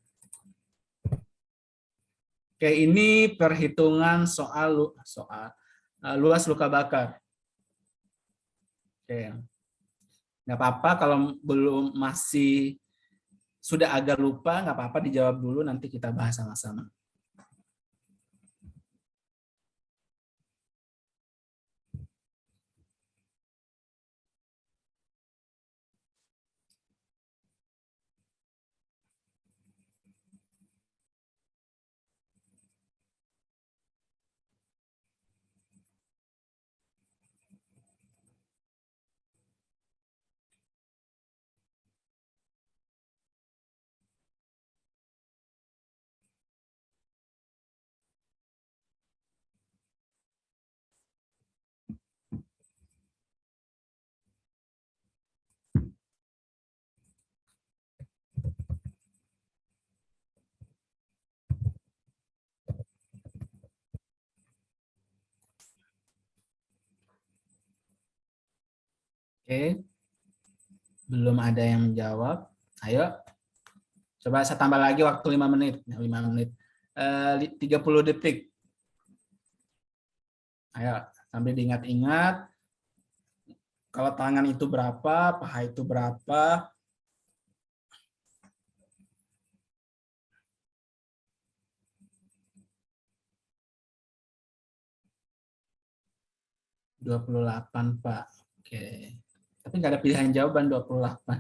Oke, ini perhitungan soal luas luka bakar. Oke, nggak apa-apa kalau belum sudah agak lupa, nggak apa-apa dijawab dulu, nanti kita bahas sama-sama. Oke, belum ada yang menjawab. Ayo, coba saya tambah lagi waktu 5 menit. 5 menit. 30 detik. Ayo, sambil diingat-ingat. Kalau tangan itu berapa, paha itu berapa. (28), Pak. Oke. Tapi nggak ada pilihan jawaban 28.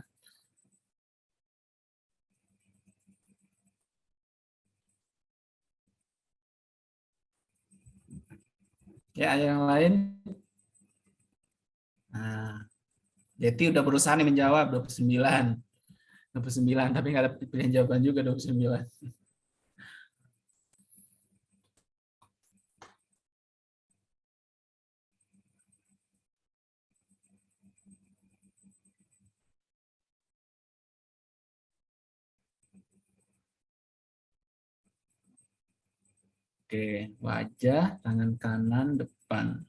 Ya, ada yang lain? Nah, Deti udah berusaha nih menjawab 29. 29, tapi nggak ada pilihan jawaban juga 29. Oke, wajah, tangan kanan, depan.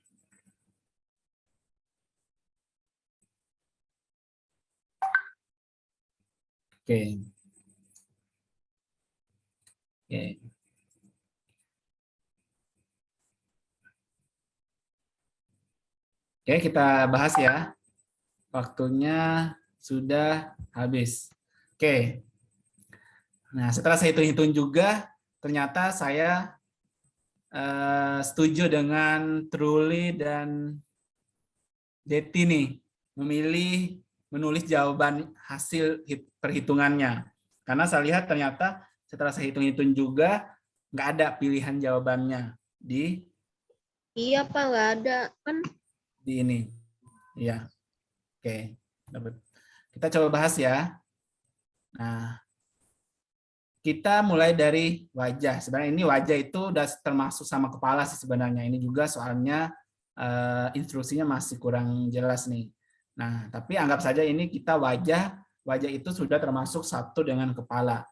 Oke. Oke. Oke, kita bahas ya. Waktunya sudah habis. Oke. Nah, setelah saya hitung-hitung juga, ternyata saya setuju dengan Truly dan Deti nih, memilih menulis jawaban hasil perhitungannya. Karena saya lihat ternyata setelah saya hitung-hitung juga, nggak ada pilihan jawabannya di Iya Pak, nggak ada kan? Di ini. Ya, oke. Kita coba bahas ya. Nah, kita mulai dari wajah. Sebenarnya ini wajah itu udah termasuk sama kepala sih sebenarnya. Ini juga soalnya instruksinya masih kurang jelas nih. Nah, tapi anggap saja ini kita wajah Wajah itu sudah termasuk satu dengan kepala.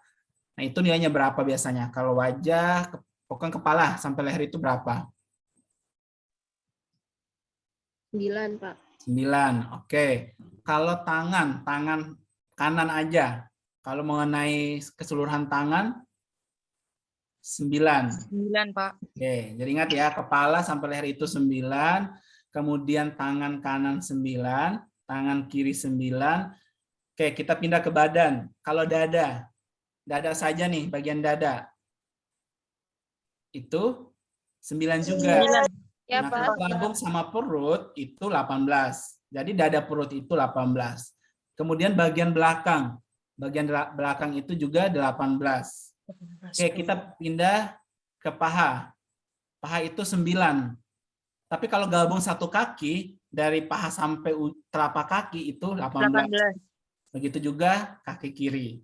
Nah, itu nilainya berapa biasanya? Kalau wajah, bukan kepala, sampai leher itu berapa? 9, Pak. 9. Oke. Kalau tangan kanan aja. Kalau mengenai keseluruhan tangan, 9. 9, Pak. Oke, jadi ingat ya, kepala sampai leher itu 9, kemudian tangan kanan 9, tangan kiri 9. Oke, kita pindah ke badan. Kalau dada saja nih, bagian dada. Itu 9 juga. 9. Ya, Nah, Pak. kalau gabung sama perut itu 18. Jadi dada perut itu 18. Kemudian bagian belakang. Bagian belakang itu juga 18. Oke, kita pindah ke paha. Paha itu 9. Tapi kalau gabung satu kaki, dari paha sampai telapak kaki itu 18. 18. Begitu juga kaki kiri.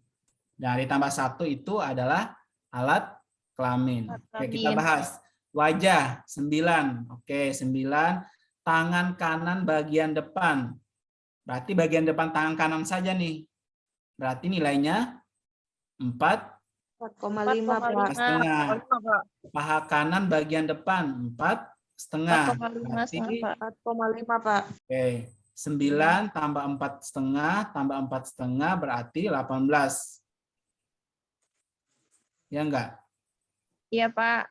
Nah, ditambah 1 itu adalah alat kelamin. Oke, kita bahas. Wajah 9. Oke, 9. Tangan kanan bagian depan. Berarti bagian depan tangan kanan saja nih. Berarti nilainya 4 4,5, Pak. setengah. Paha kanan bagian depan 4 setengah. 4,5, Berarti 4,5, Pak. oke, 9 tambah 4 setengah tambah 4 setengah berarti 18. Ya enggak? Iya, Pak.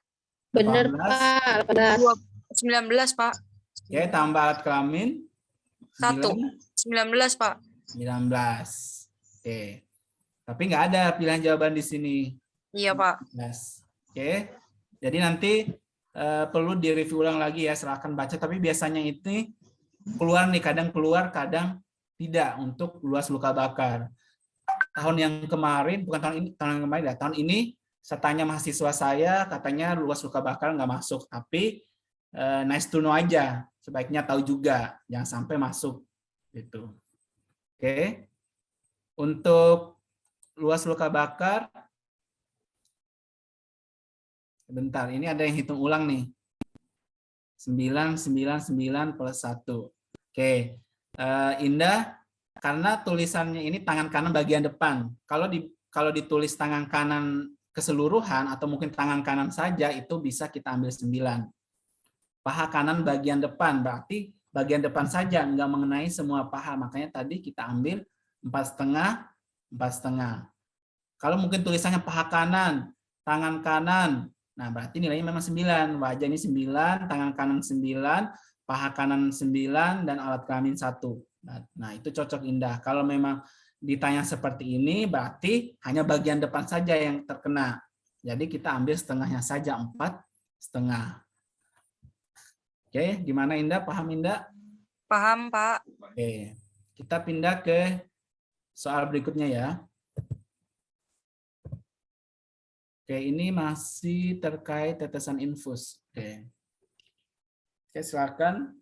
Benar, 18. Pak. 18. 19, Pak. Oke, tambah alat kelamin 1. 19, Pak. 19. Oke. Tapi nggak ada pilihan jawaban di sini. Iya, Pak. 19. Oke. Jadi nanti perlu direview ulang lagi ya, silahkan baca. Tapi biasanya itu keluar nih, kadang keluar, kadang tidak untuk luas luka bakar. Tahun yang kemarin, bukan tahun yang kemarin, ya, tahun ini saya tanya mahasiswa saya, katanya luas luka bakar nggak masuk. Tapi nice to know aja, sebaiknya tahu juga, jangan sampai masuk. Gitu. Oke. Untuk luas luka bakar, bentar, ini ada yang hitung ulang nih. 9, 9, 9 plus 1. Oke. Indah, karena tulisannya ini tangan kanan bagian depan. Kalau ditulis tangan kanan keseluruhan atau mungkin tangan kanan saja, itu bisa kita ambil 9. Paha kanan bagian depan, berarti bagian depan saja, nggak mengenai semua paha. Makanya tadi kita ambil 4 setengah, 4 setengah. Kalau mungkin tulisannya paha kanan, tangan kanan, nah berarti nilainya memang 9. Wajah ini 9, tangan kanan 9, paha kanan 9, dan alat kelamin 1. Nah itu cocok Indah. Kalau memang ditanya seperti ini, berarti hanya bagian depan saja yang terkena. Jadi kita ambil setengahnya saja, 4 setengah. Oke, gimana Indah? Paham Indah? Paham, Pak. Oke, kita pindah ke soal berikutnya ya. Oke, ini masih terkait tetesan infus. Oke, silakan.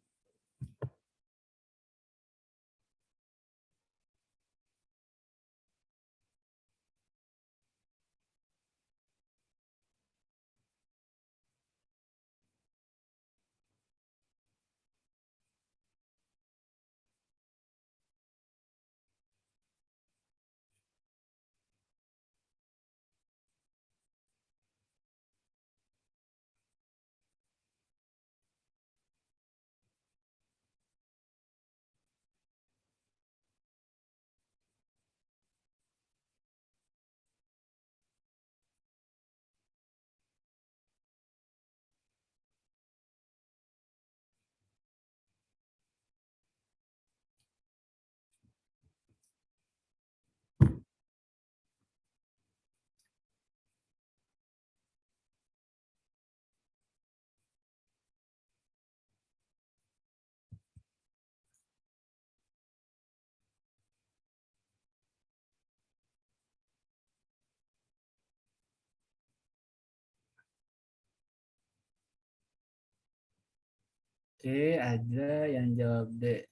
Oke, ada yang jawab D.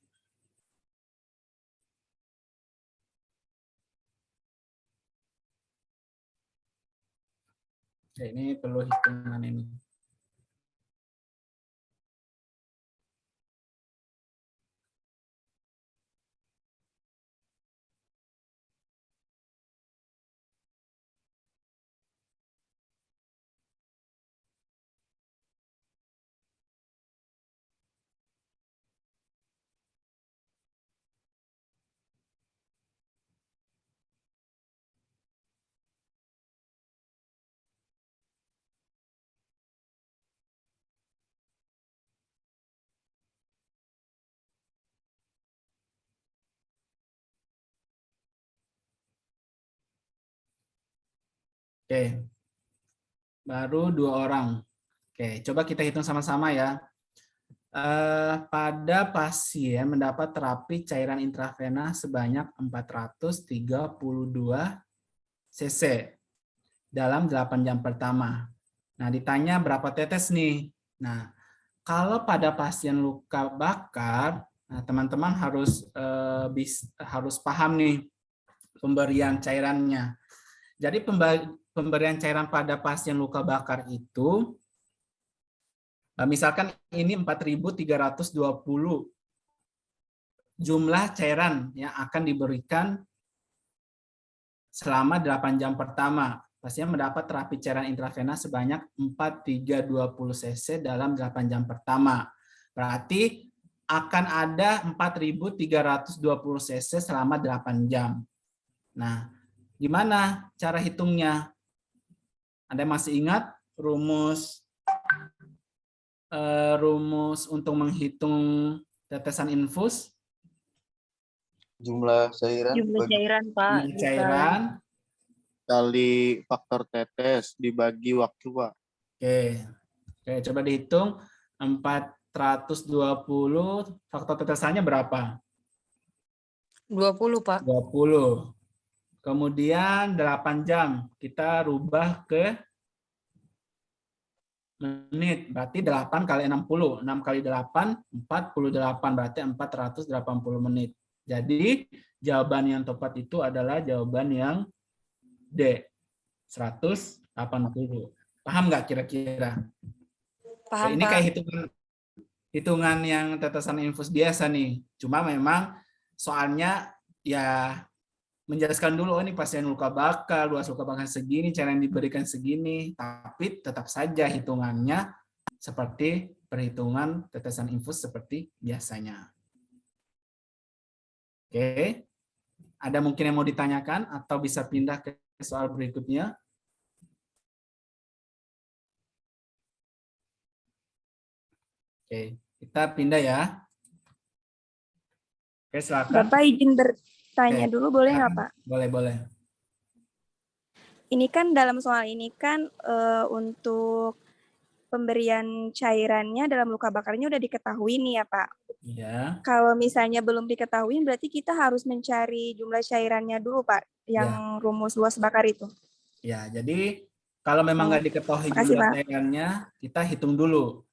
Oke, ini perlu hitungan ini. Oke, baru 2 orang. Oke, coba kita hitung sama-sama ya. Pada pasien mendapat terapi cairan intravena sebanyak 432 cc dalam 8 jam pertama. Nah, ditanya berapa tetes nih? Nah, kalau pada pasien luka bakar, nah, teman-teman harus paham nih pemberian cairannya. Jadi pemberian cairan pada pasien luka bakar itu, misalkan ini 4.320 jumlah cairan yang akan diberikan selama 8 jam pertama. Pasien mendapat terapi cairan intravena sebanyak 4.320 cc dalam 8 jam pertama. Berarti akan ada 4.320 cc selama 8 jam. Nah, gimana cara hitungnya? Anda masih ingat rumus untuk menghitung tetesan infus? Jumlah cairan Jumlah cairan, Pak. Jumlah cairan kali faktor tetes dibagi waktu, Pak. Oke. Oke, coba dihitung 420 faktor tetesannya berapa? 20, Pak. 20. Kemudian 8 jam kita rubah ke menit, berarti 8 kali 60. 6 kali 8, 48, berarti 480 menit. Jadi jawaban yang tepat itu adalah jawaban yang D, 180. Paham nggak kira-kira? Paham, Ini Pak. kayak hitungan yang tetesan infus biasa nih. Cuma memang soalnya ya menjelaskan dulu, oh ini pasien luka bakar, luas luka bakar segini, cara yang diberikan segini, tapi tetap saja hitungannya seperti perhitungan tetesan infus seperti biasanya. Oke, ada mungkin yang mau ditanyakan atau bisa pindah ke soal berikutnya? Oke, kita pindah ya. Oke, silakan. Bapak izin bertanya Oke, dulu boleh nggak, silakan. Pak? Boleh, boleh. Ini kan dalam soal ini kan untuk pemberian cairannya dalam luka bakarnya udah diketahui nih ya, Pak. Iya. Kalau misalnya belum diketahui, berarti kita harus mencari jumlah cairannya dulu, Pak, yang rumus luas bakar itu. Ya, jadi kalau memang nggak diketahui makasih, jumlah Pak. cairannya, kita hitung dulu.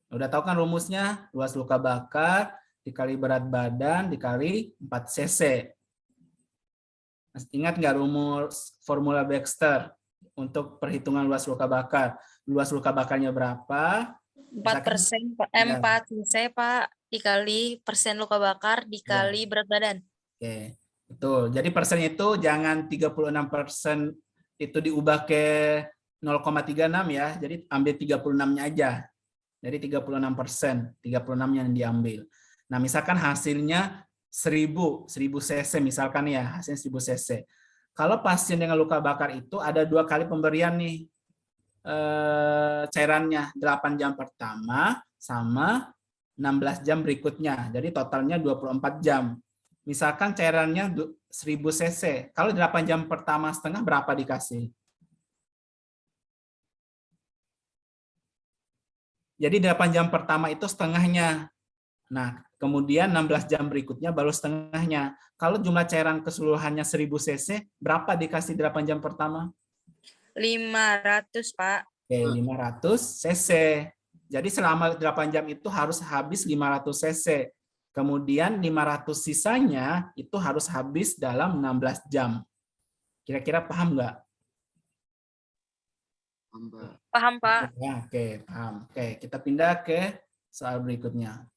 Udah tahu kan rumusnya? Luas luka bakar dikali berat badan dikali 4 cc. Ingat nggak rumus formula Baxter untuk perhitungan luas luka bakar? Luas luka bakarnya berapa? 4%, Pak. Ya. 4 cc, Pak, dikali persen luka bakar dikali berat badan. Oke, betul. Jadi persen itu jangan 36% itu diubah ke 0,36 ya. Jadi ambil 36-nya aja. Jadi 36%, 36 yang diambil. Nah, misalkan hasilnya 1000 cc misalkan ya, hasilnya 1000 cc. Kalau pasien dengan luka bakar itu ada 2 kali pemberian nih cairannya, 8 jam pertama sama 16 jam berikutnya. Jadi totalnya 24 jam. Misalkan cairannya 1000 cc. Kalau 8 jam pertama setengah berapa dikasih? Jadi 8 jam pertama itu setengahnya. Nah, kemudian 16 jam berikutnya baru setengahnya. Kalau jumlah cairan keseluruhannya 1000 cc, berapa dikasih 8 jam pertama? 500, Pak. Oke, 500 cc. Jadi selama 8 jam itu harus habis 500 cc. Kemudian 500 sisanya itu harus habis dalam 16 jam. Kira-kira paham nggak? Paham, Pak. Ya, oke, paham. Oke, kita pindah ke soal berikutnya.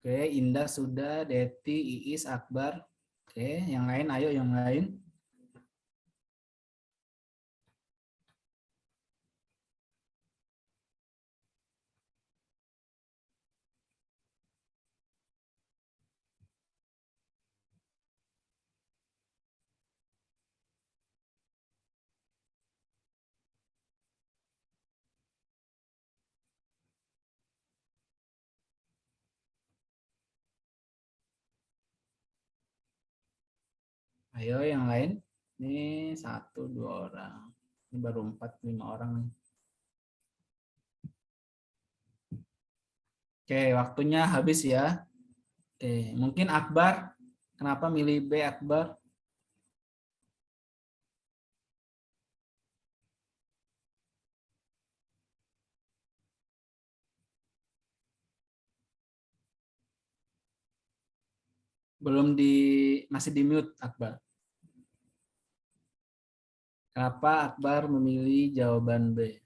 Oke, Indah sudah, Deti, Iis, Akbar. Oke, yang lain, ayo yang lain. Ayo yang lain. Ini 1, 2 orang. Ini baru 4, 5 orang nih. Oke, waktunya habis ya. Oke, mungkin Akbar. Kenapa milih B, Akbar? Masih di mute, Akbar. Kenapa Akbar memilih jawaban B?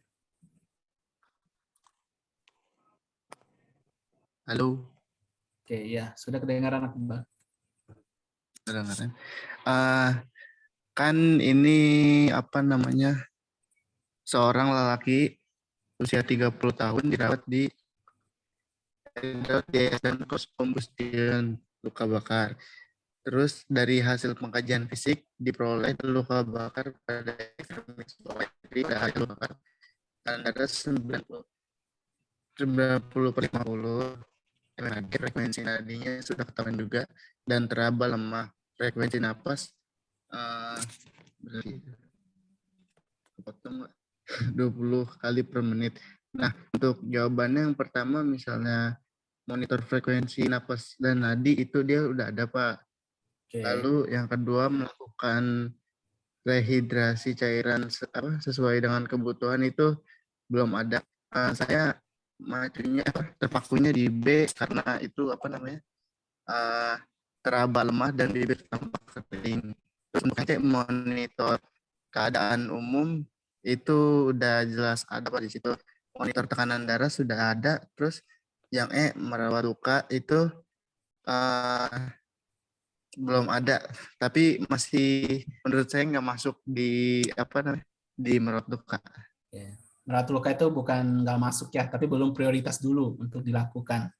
Halo, Oke, ya, sudah kedengaran Akbar. kedengaran. Kan ini apa namanya, seorang lelaki usia 30 tahun dirawat di Yayasan Kombustian luka bakar. Terus dari hasil pengkajian fisik diperoleh luka bakar pada luka bakar antara 90/50. Frekuensi nadinya sudah ketahuan juga dan teraba lemah. Frekuensi napas 20 kali per menit. Nah, untuk jawabannya yang pertama misalnya monitor frekuensi napas dan nadi itu dia udah ada, Pak. Oke. Lalu yang kedua melakukan rehidrasi cairan sesuai dengan kebutuhan itu belum ada. Saya majunya terpakunya di B karena itu apa namanya, teraba lemah dan bibir tampak kering. Terus untuk ngecek monitor keadaan umum itu udah jelas ada, Pak, di situ. Monitor tekanan darah sudah ada. Terus yang merawat luka itu belum ada, tapi masih menurut saya nggak masuk di apa namanya, di merawat luka. Ya. Merawat luka itu bukan nggak masuk ya, tapi belum prioritas dulu untuk dilakukan.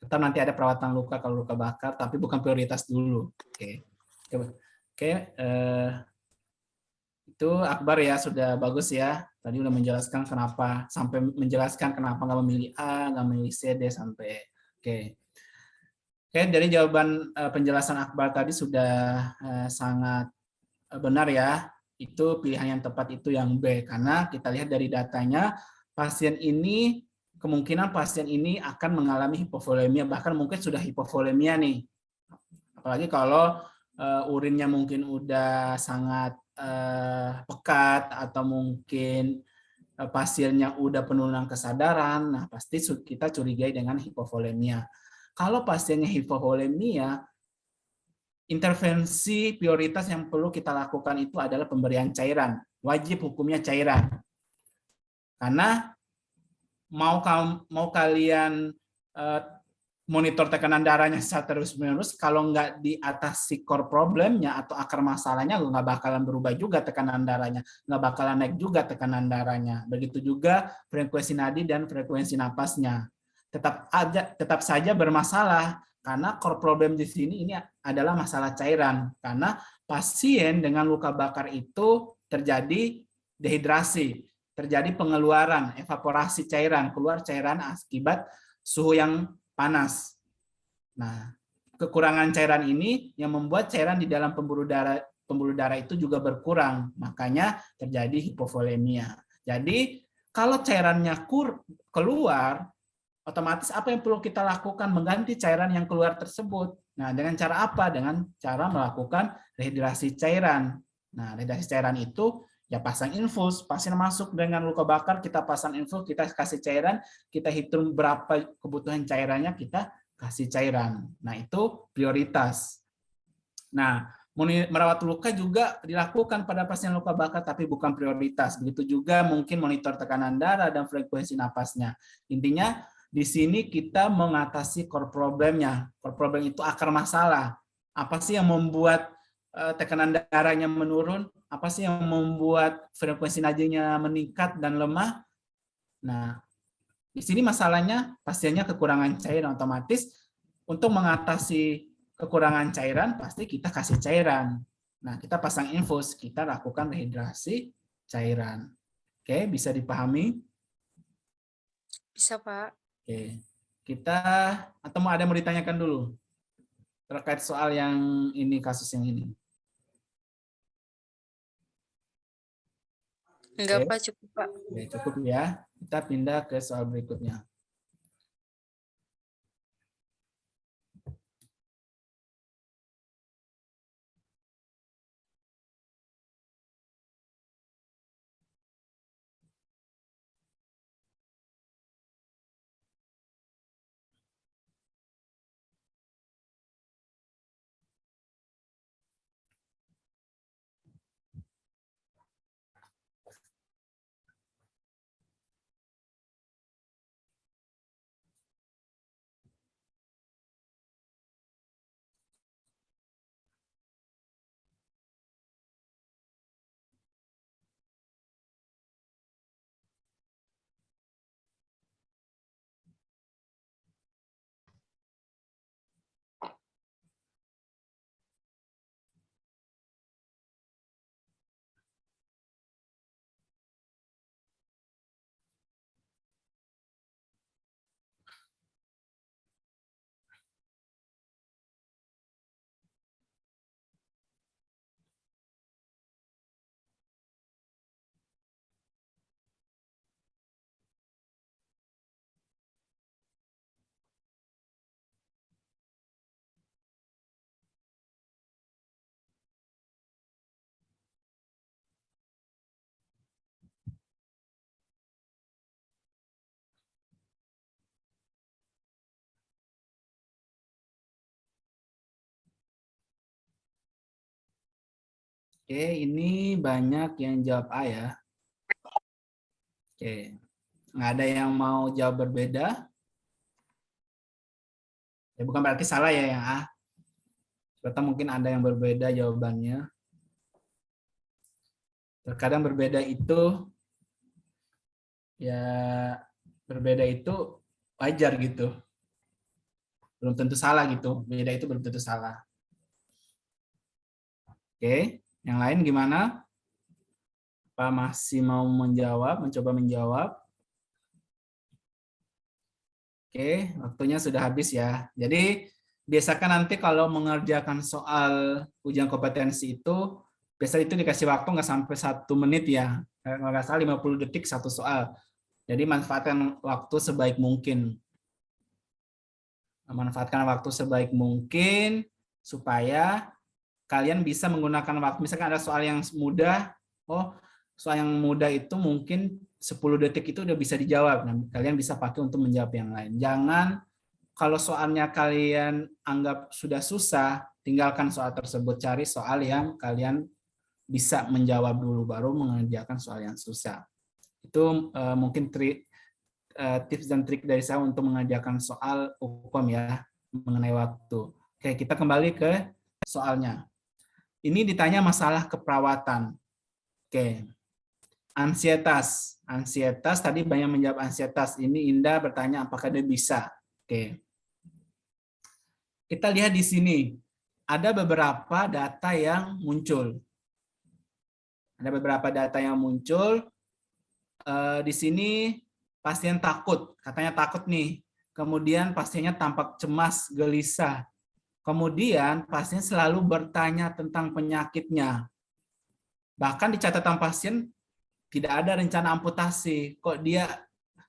Tetap nanti ada perawatan luka kalau luka bakar, tapi bukan prioritas dulu. Oke. Oke. Itu Akbar ya, sudah bagus ya. Tadi udah menjelaskan kenapa, sampai menjelaskan kenapa nggak memilih A, nggak memilih C, D sampai. Oke. Oke, dari jawaban penjelasan Akbar tadi sudah sangat benar ya. Itu pilihan yang tepat itu yang B, karena kita lihat dari datanya kemungkinan pasien ini akan mengalami hipovolemia, bahkan mungkin sudah hipovolemia nih. Apalagi kalau urinnya mungkin udah sangat pekat atau mungkin pasiennya udah penurunan kesadaran, nah pasti kita curigai dengan hipovolemia. Kalau pasiennya hipovolemia, intervensi prioritas yang perlu kita lakukan itu adalah pemberian cairan. Wajib hukumnya cairan. Karena mau kalian monitor tekanan darahnya secara terus-menerus, kalau nggak diatasi core problemnya atau akar masalahnya, nggak bakalan berubah juga tekanan darahnya, nggak bakalan naik juga tekanan darahnya. Begitu juga frekuensi nadi dan frekuensi napasnya. Tetap saja bermasalah, karena core problem di sini ini adalah masalah cairan. Karena pasien dengan luka bakar itu terjadi dehidrasi, terjadi pengeluaran, evaporasi cairan, keluar cairan akibat suhu yang panas. Nah, kekurangan cairan ini yang membuat cairan di dalam pembuluh darah itu juga berkurang, makanya terjadi hipovolemia. Jadi kalau cairannya keluar, otomatis apa yang perlu kita lakukan? Mengganti cairan yang keluar tersebut. Nah, dengan cara apa? Dengan cara melakukan rehidrasi cairan. Nah, rehidrasi cairan itu ya pasang infus. Pasien masuk dengan luka bakar, kita pasang infus, kita kasih cairan, kita hitung berapa kebutuhan cairannya, kita kasih cairan. Nah, itu prioritas. Nah, merawat luka juga dilakukan pada pasien luka bakar, tapi bukan prioritas. Begitu juga mungkin monitor tekanan darah dan frekuensi napasnya. Intinya, Di sini kita mengatasi core problemnya. Core problem itu akar masalah. Apa sih yang membuat tekanan darahnya menurun? Apa sih yang membuat frekuensi nadinya meningkat dan lemah? Nah, di sini masalahnya pasiennya kekurangan cairan, otomatis untuk mengatasi kekurangan cairan pasti kita kasih cairan. Nah, kita pasang infus, kita lakukan rehidrasi cairan. Oke, bisa dipahami? Bisa, Pak. Oke, kita atau ada yang mau ditanyakan dulu terkait soal yang ini, kasus yang ini? Enggak, Oke. Pak, cukup, Pak. Oke, cukup ya. Kita pindah ke soal berikutnya. Oke, ini banyak yang jawab A ya. Oke, nggak ada yang mau jawab berbeda. Ya, bukan berarti salah ya yang A. Ternyata mungkin ada yang berbeda jawabannya. Terkadang berbeda itu ya berbeda itu wajar gitu. Belum tentu salah gitu. Beda itu belum tentu salah. Oke, yang lain gimana? Apa masih mau menjawab, mencoba menjawab? Oke, waktunya sudah habis ya. Jadi biasakan nanti kalau mengerjakan soal ujian kompetensi itu, biasa itu dikasih waktu nggak sampai 1 menit ya. Kalau nggak salah 50 detik satu soal. Jadi manfaatkan waktu sebaik mungkin. Manfaatkan waktu sebaik mungkin supaya kalian bisa menggunakan waktu. Misalkan ada soal yang mudah, soal yang mudah itu mungkin 10 detik itu udah bisa dijawab. Nah, kalian bisa pakai untuk menjawab yang lain. Jangan kalau soalnya kalian anggap sudah susah, tinggalkan soal tersebut, cari soal yang kalian bisa menjawab dulu, baru mengerjakan soal yang susah. Itu mungkin tips dan trik dari saya untuk mengerjakan soal UKOM ya, mengenai waktu. Oke, kita kembali ke soalnya. Ini ditanya masalah keperawatan. Oke. Ansietas. Ansietas, tadi banyak menjawab ansietas. Ini Indah bertanya apakah dia bisa. Oke. Kita lihat di sini. Ada beberapa data yang muncul. Ada beberapa data yang muncul. Di sini pasien takut. Katanya takut nih. Kemudian pasiennya tampak cemas, gelisah. Kemudian pasien selalu bertanya tentang penyakitnya. Bahkan di catatan pasien tidak ada rencana amputasi. Kok dia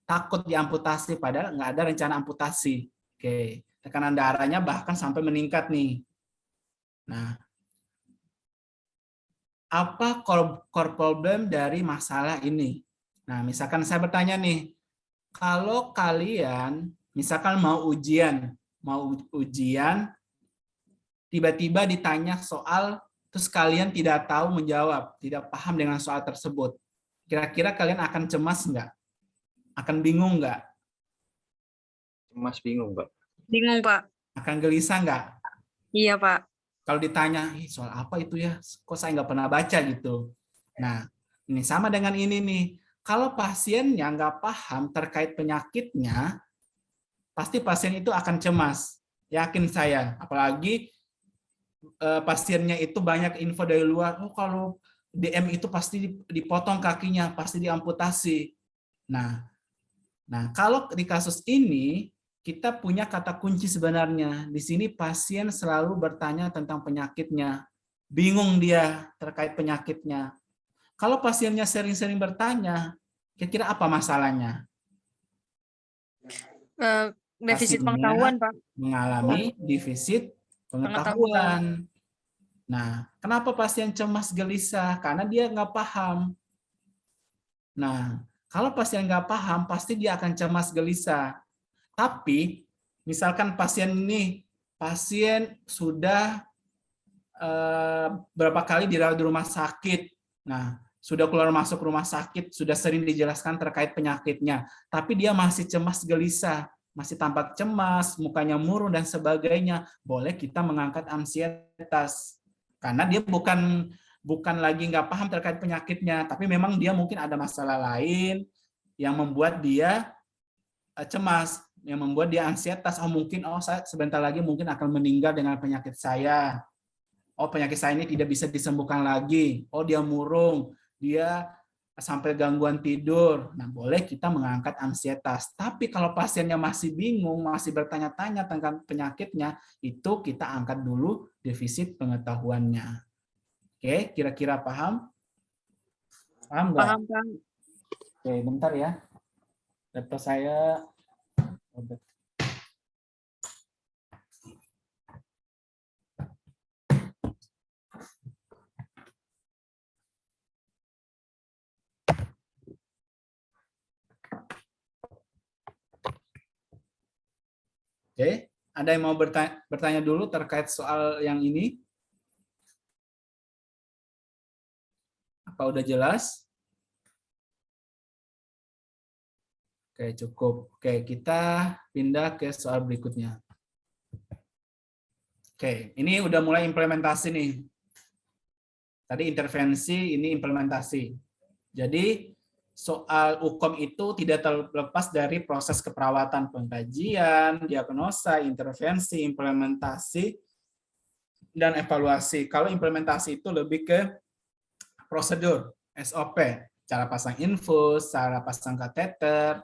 takut diamputasi padahal nggak ada rencana amputasi. Oke, tekanan darahnya bahkan sampai meningkat nih. Nah, apa core problem dari masalah ini? Nah, misalkan saya bertanya nih, kalau kalian misalkan mau ujian, tiba-tiba ditanya soal, terus kalian tidak tahu menjawab, tidak paham dengan soal tersebut. Kira-kira kalian akan cemas nggak? Akan bingung nggak? Mas bingung, Pak. Bingung, Pak. Akan gelisah nggak? Iya, Pak. Kalau ditanya, "Ih, soal apa itu ya? Kok saya nggak pernah baca gitu." Nah, ini sama dengan ini nih. Kalau pasiennya nggak paham terkait penyakitnya, pasti pasien itu akan cemas. Yakin saya. Apalagi pasiennya itu banyak info dari luar. Oh, kalau DM itu pasti dipotong kakinya, pasti diamputasi. Nah, kalau di kasus ini kita punya kata kunci sebenarnya. Di sini pasien selalu bertanya tentang penyakitnya. Bingung dia terkait penyakitnya. Kalau pasiennya sering-sering bertanya, kira-kira apa masalahnya? Defisit Pasiennya pengetahuan, Pak. mengalami defisit pengetahuan. Nah, kenapa pasien cemas gelisah? Karena dia nggak paham. Nah, kalau pasien nggak paham, pasti dia akan cemas gelisah. Tapi, misalkan pasien sudah berapa kali dirawat di rumah sakit. Nah, sudah keluar masuk rumah sakit, sudah sering dijelaskan terkait penyakitnya. Tapi dia masih cemas gelisah, masih tampak cemas, mukanya murung dan sebagainya. Boleh kita mengangkat ansietas. Karena dia bukan lagi nggak paham terkait penyakitnya, tapi memang dia mungkin ada masalah lain yang membuat dia cemas, yang membuat dia ansietas. Oh mungkin, saya sebentar lagi mungkin akan meninggal dengan penyakit saya. Oh penyakit saya ini tidak bisa disembuhkan lagi. Oh dia murung, dia sampai gangguan tidur. Nah boleh kita mengangkat ansietas. Tapi kalau pasiennya masih bingung, masih bertanya-tanya tentang penyakitnya, itu kita angkat dulu defisit pengetahuannya. Oke, kira-kira paham? Paham nggak? Paham, Pak. Oke, bentar ya. Laptop saya. Oke, ada yang mau bertanya dulu terkait soal yang ini? Apa udah jelas? Oke, cukup. Oke, kita pindah ke soal berikutnya. Oke, ini udah mulai implementasi nih. Tadi intervensi, ini implementasi. Jadi, soal UKOM itu tidak terlepas dari proses keperawatan, pengkajian, diagnosa, intervensi, implementasi, dan evaluasi. Kalau implementasi itu lebih ke prosedur, SOP, cara pasang infus, cara pasang kateter,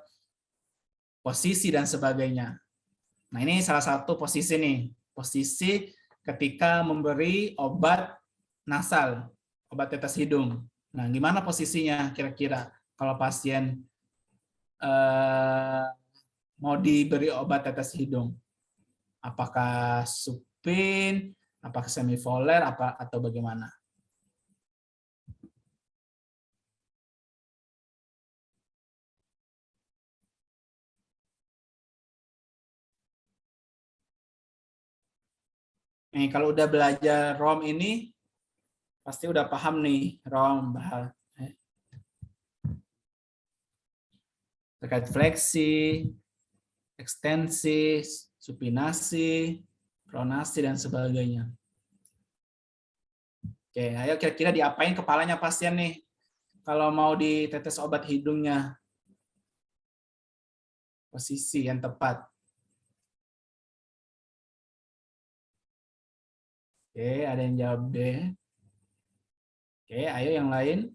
posisi, dan sebagainya. Nah, ini salah satu posisi nih. Posisi ketika memberi obat nasal, obat tetes hidung. Nah, gimana posisinya kira-kira kalau pasien mau diberi obat tetes hidung? Apakah supin, apakah semivoler, atau bagaimana? Nih, kalau udah belajar ROM ini, pasti udah paham nih ROM, terkait fleksi, ekstensi, supinasi, pronasi, dan sebagainya. Oke, ayo kira-kira diapain kepalanya pasien nih kalau mau ditetes obat hidungnya? Posisi yang tepat. Oke, ada yang jawab D. Oke, ayo yang lain.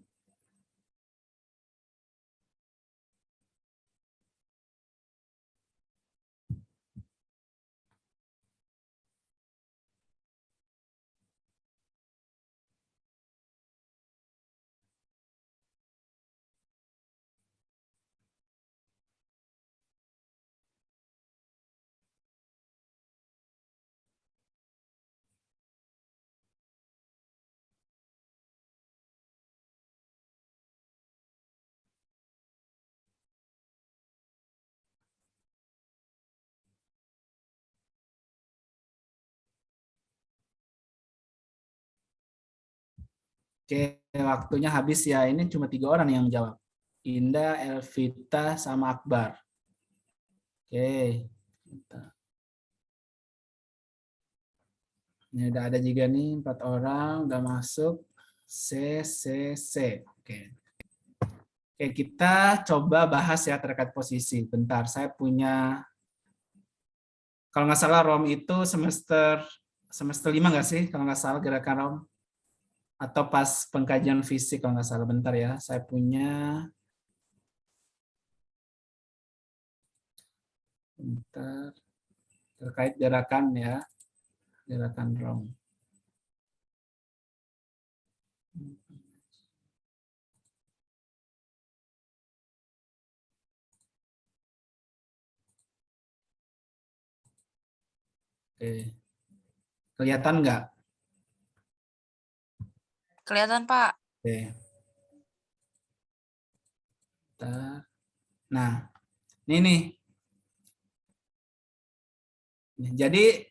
Oke, waktunya habis ya. Ini cuma 3 orang yang jawab. Indah, Elvita, sama Akbar. Oke. Bentar. Ini udah ada juga nih 4 orang udah masuk. C, C, C. Oke. Oke, kita coba bahas ya terkait posisi. Bentar, saya punya, kalau nggak salah Rom itu semester 5 nggak sih? Kalau nggak salah gerakan Rom. Atau pas pengkajian fisik kalau nggak salah. Bentar ya, saya punya. Bentar. Terkait gerakan ya. Gerakan Rom. Oke. Kelihatan nggak? Kelihatan, Pak. Oke. Bentar. Nah, ini nih. Jadi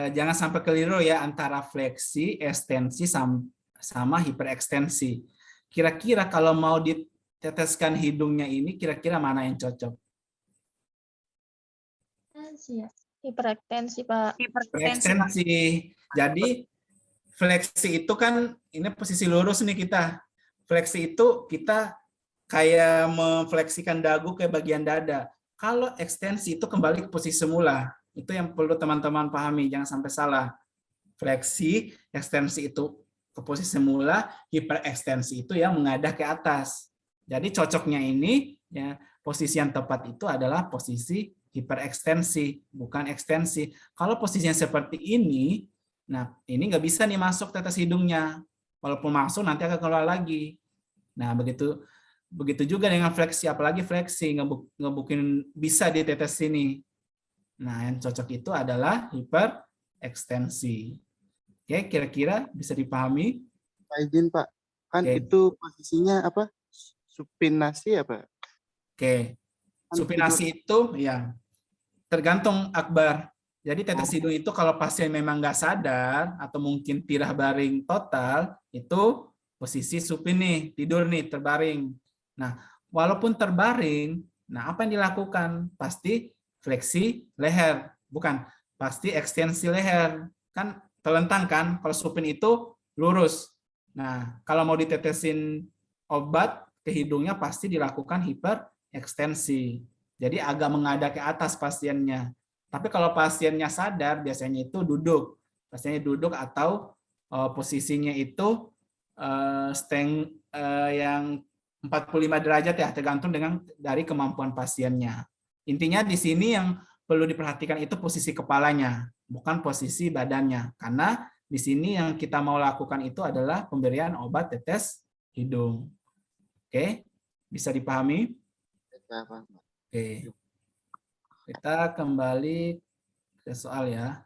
jangan sampai keliru ya antara fleksi, ekstensi sama hiperekstensi. Kira-kira kalau mau diteteskan hidungnya ini, kira-kira mana yang cocok? Hiperekstensi, Pak. Hiperekstensi. Jadi fleksi itu kan ini posisi lurus nih kita. Fleksi itu kita kayak memfleksikan dagu ke bagian dada. Kalau ekstensi itu kembali ke posisi semula. Itu yang perlu teman-teman pahami, jangan sampai salah. Fleksi, ekstensi itu ke posisi semula, hiperekstensi itu yang mengadah ke atas. Jadi cocoknya ini, ya posisi yang tepat itu adalah posisi hiperekstensi, bukan ekstensi. Kalau posisinya seperti ini, nah ini nggak bisa nih masuk tetes hidungnya. Walaupun masuk nanti akan keluar lagi. Nah begitu juga dengan fleksi, apalagi fleksi ngebukin bisa di tetes sini. Nah, yang cocok itu adalah hiperekstensi. Oke, kira-kira bisa dipahami? Pak izin Pak, kan Oke. itu posisinya apa? Supinasi ya Pak? Oke, supinasi itu ya tergantung Akbar. Jadi tetes hidung itu kalau pasien memang nggak sadar atau mungkin tirah baring total, itu posisi supin nih, tidur nih, terbaring. Nah, walaupun terbaring, nah apa yang dilakukan? Pasti fleksi leher, bukan, pasti ekstensi leher. Kan telentang kan, kalau supin itu lurus. Nah, kalau mau ditetesin obat ke hidungnya pasti dilakukan hiperekstensi. Jadi agak menghadap ke atas pasiennya. Tapi kalau pasiennya sadar, biasanya itu duduk. Pasiennya duduk atau posisinya itu yang 45 derajat ya, tergantung dari kemampuan pasiennya. Intinya di sini yang perlu diperhatikan itu posisi kepalanya, bukan posisi badannya. Karena di sini yang kita mau lakukan itu adalah pemberian obat tetes hidung. Oke, bisa dipahami? Oke. Kita kembali ke soal ya.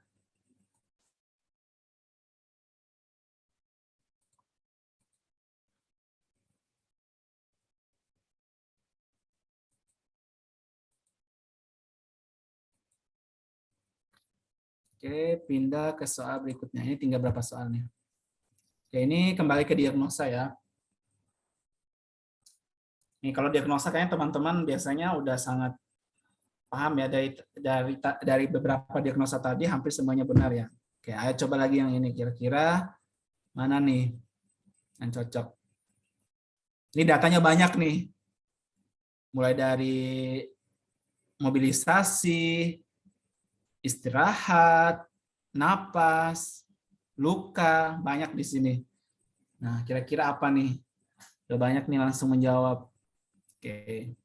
Oke, pindah ke soal berikutnya. Ini tinggal berapa soalnya? Oke, ini kembali ke diagnosa ya. Ini kalau diagnosa kayaknya teman-teman biasanya udah sangat paham ya dari beberapa diagnosa tadi hampir semuanya benar ya. Oke, ayo coba lagi yang ini kira-kira mana nih yang cocok. Ini datanya banyak nih. Mulai dari mobilisasi, istirahat, napas, luka, banyak di sini. Nah, kira-kira apa nih? Udah banyak nih langsung menjawab. Oke.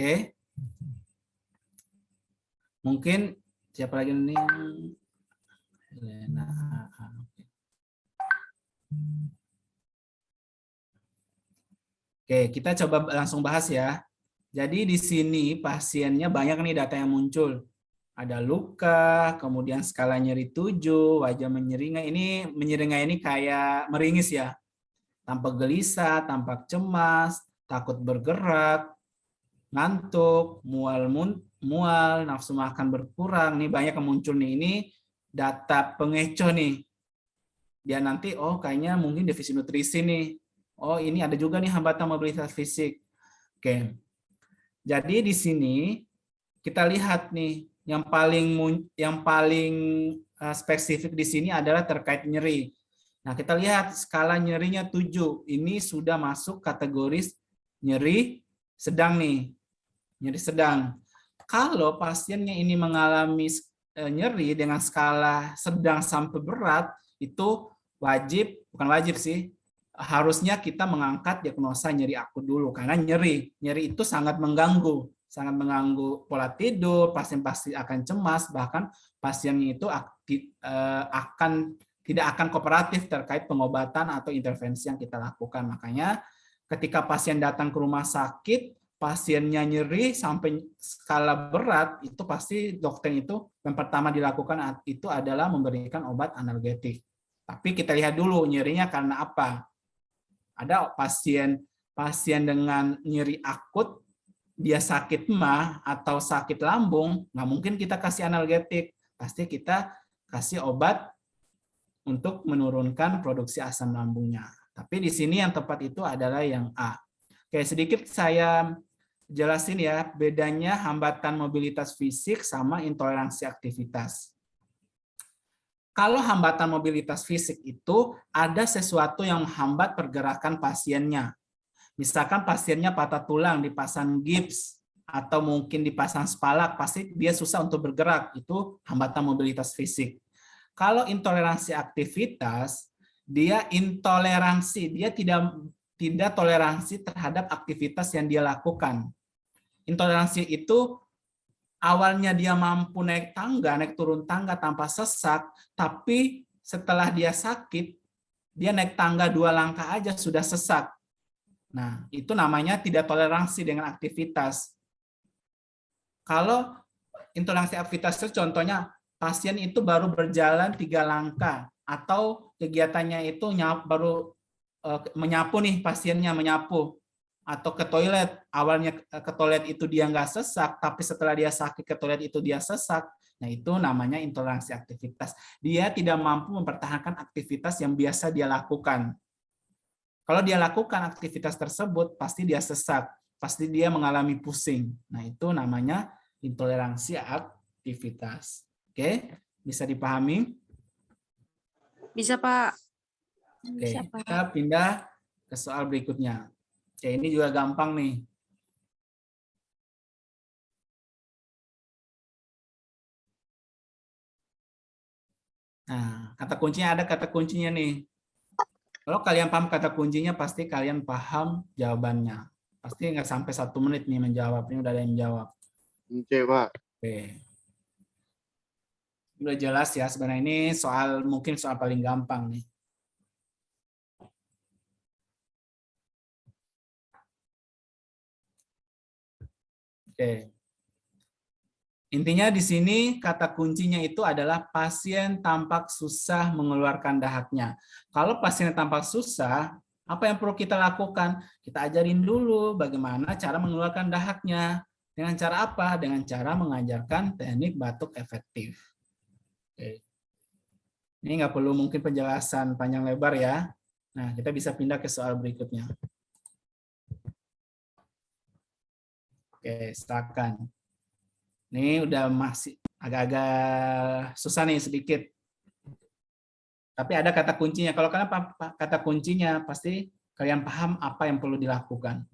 Oke. Mungkin siapa lagi nih? Helena. Oke, kita coba langsung bahas ya. Jadi di sini pasiennya banyak nih data yang muncul. Ada luka, kemudian skala nyeri 7, wajah menyeringai. Ini menyeringai ini kayak meringis ya. Tampak gelisah, tampak cemas, takut bergerak, ngantuk, mual, nafsu makan berkurang. Ini banyak yang muncul nih. Ini data pengecoh nih. Dia nanti, oh kayaknya mungkin defisit nutrisi nih. Oh ini ada juga nih hambatan mobilitas fisik. Oke. Jadi di sini kita lihat nih yang paling spesifik di sini adalah terkait nyeri. Nah, kita lihat skala nyerinya 7. Ini sudah masuk kategori nyeri sedang nih. Nyeri sedang. Kalau pasiennya ini mengalami nyeri dengan skala sedang sampai berat, itu bukan wajib sih, harusnya kita mengangkat diagnosa nyeri akut dulu karena nyeri itu sangat mengganggu pola tidur, pasien pasti akan cemas, bahkan pasiennya itu tidak akan kooperatif terkait pengobatan atau intervensi yang kita lakukan. Makanya ketika pasien datang ke rumah sakit, pasiennya nyeri sampai skala berat, itu pasti dokter itu yang pertama dilakukan itu adalah memberikan obat analgetik. Tapi kita lihat dulu nyerinya karena apa. Ada pasien dengan nyeri akut, dia sakit mah atau sakit lambung, nggak mungkin kita kasih analgetik. Pasti kita kasih obat untuk menurunkan produksi asam lambungnya. Tapi di sini yang tepat itu adalah yang A. Oke, sedikit saya jelasin ya, bedanya hambatan mobilitas fisik sama intoleransi aktivitas. Kalau hambatan mobilitas fisik itu ada sesuatu yang menghambat pergerakan pasiennya. Misalkan pasiennya patah tulang, dipasang gips, atau mungkin dipasang spalak, pasti dia susah untuk bergerak. Itu hambatan mobilitas fisik. Kalau intoleransi aktivitas, dia intoleransi, dia tidak toleransi terhadap aktivitas yang dia lakukan. Intoleransi itu awalnya dia mampu naik tangga, naik turun tangga tanpa sesak, tapi setelah dia sakit, dia naik tangga 2 langkah aja sudah sesak. Nah, itu namanya tidak toleransi dengan aktivitas. Kalau intoleransi aktivitas itu contohnya pasien itu baru berjalan 3 langkah atau kegiatannya itu baru menyapu nih, pasiennya menyapu atau ke toilet, awalnya ke toilet itu dia nggak sesak, tapi setelah dia sakit ke toilet itu dia sesak, nah itu namanya intoleransi aktivitas. Dia tidak mampu mempertahankan aktivitas yang biasa dia lakukan. Kalau dia lakukan aktivitas tersebut, pasti dia sesak, pasti dia mengalami pusing. Nah itu namanya intoleransi aktivitas. Oke, bisa dipahami? Bisa, Pak. Oke, Bisa, Pak. kita pindah ke soal berikutnya. Oke, ini juga gampang nih. Nah, kata kuncinya ada kata kuncinya nih. Kalau kalian paham kata kuncinya, pasti kalian paham jawabannya. Pasti nggak sampai 1 menit nih menjawab. Ini udah ada yang jawab. Oke, Pak. Oke. Udah jelas ya, sebenarnya ini mungkin soal paling gampang nih. Oke. Intinya di sini kata kuncinya itu adalah pasien tampak susah mengeluarkan dahaknya. Kalau pasien tampak susah, apa yang perlu kita lakukan? Kita ajarin dulu bagaimana cara mengeluarkan dahaknya. Dengan cara apa? Dengan cara mengajarkan teknik batuk efektif. Oke. Ini nggak perlu mungkin penjelasan panjang lebar ya. Nah, kita bisa pindah ke soal berikutnya. Oke, silakan. Ini udah masih agak-agak susah nih sedikit. Tapi ada kata kuncinya. Kalau kalian kata kuncinya, pasti kalian paham apa yang perlu dilakukan.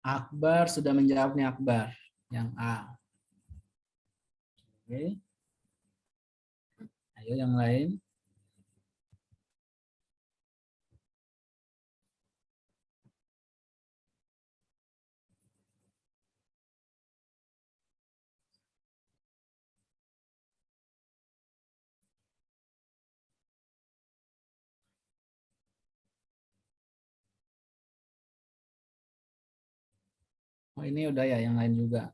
Akbar sudah menjawab nih, Akbar. Yang A. Oke. Ayo yang lain. Oh ini udah ya, yang lain juga.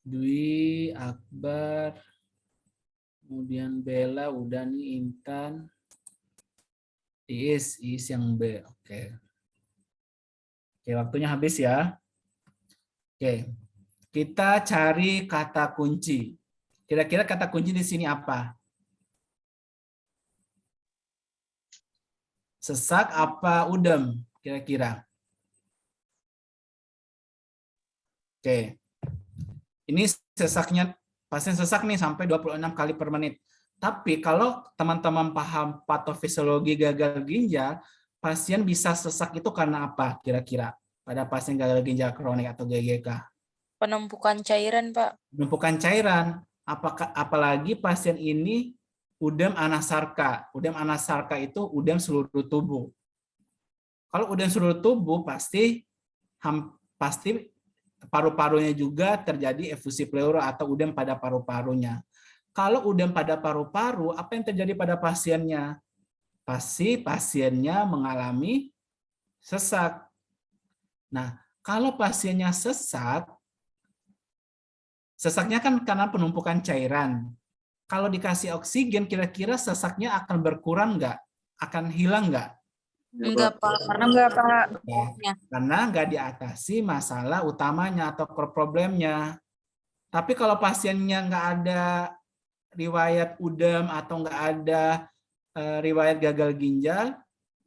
Dwi, Akbar, kemudian Bella, udah nih, Intan. Iis yang B. Oke. Oke, waktunya habis ya. Oke. Kita cari kata kunci. Kira-kira kata kunci di sini apa? Sesak apa udem? Kira-kira. Oke. Ini sesaknya, pasien sesak nih sampai 26 kali per menit. Tapi kalau teman-teman paham patofisiologi gagal ginjal, pasien bisa sesak itu karena apa kira-kira? Pada pasien gagal ginjal kronik atau GGK. Penumpukan cairan, Pak. Penumpukan cairan. Apalagi pasien ini udem anasarka. Udem anasarka itu udem seluruh tubuh. Kalau udem seluruh tubuh pasti paru-parunya juga terjadi efusi pleura atau udem pada paru-parunya. Kalau udem pada paru-paru, apa yang terjadi pada pasiennya? Pasti pasiennya mengalami sesak. Nah, kalau pasiennya sesak, sesaknya kan karena penumpukan cairan. Kalau dikasih oksigen, kira-kira sesaknya akan berkurang nggak? Akan hilang nggak? Enggak, Pak. Karena Ya, karena nggak diatasi masalah utamanya atau core problemnya. Tapi kalau pasiennya nggak ada riwayat udem atau nggak ada riwayat gagal ginjal,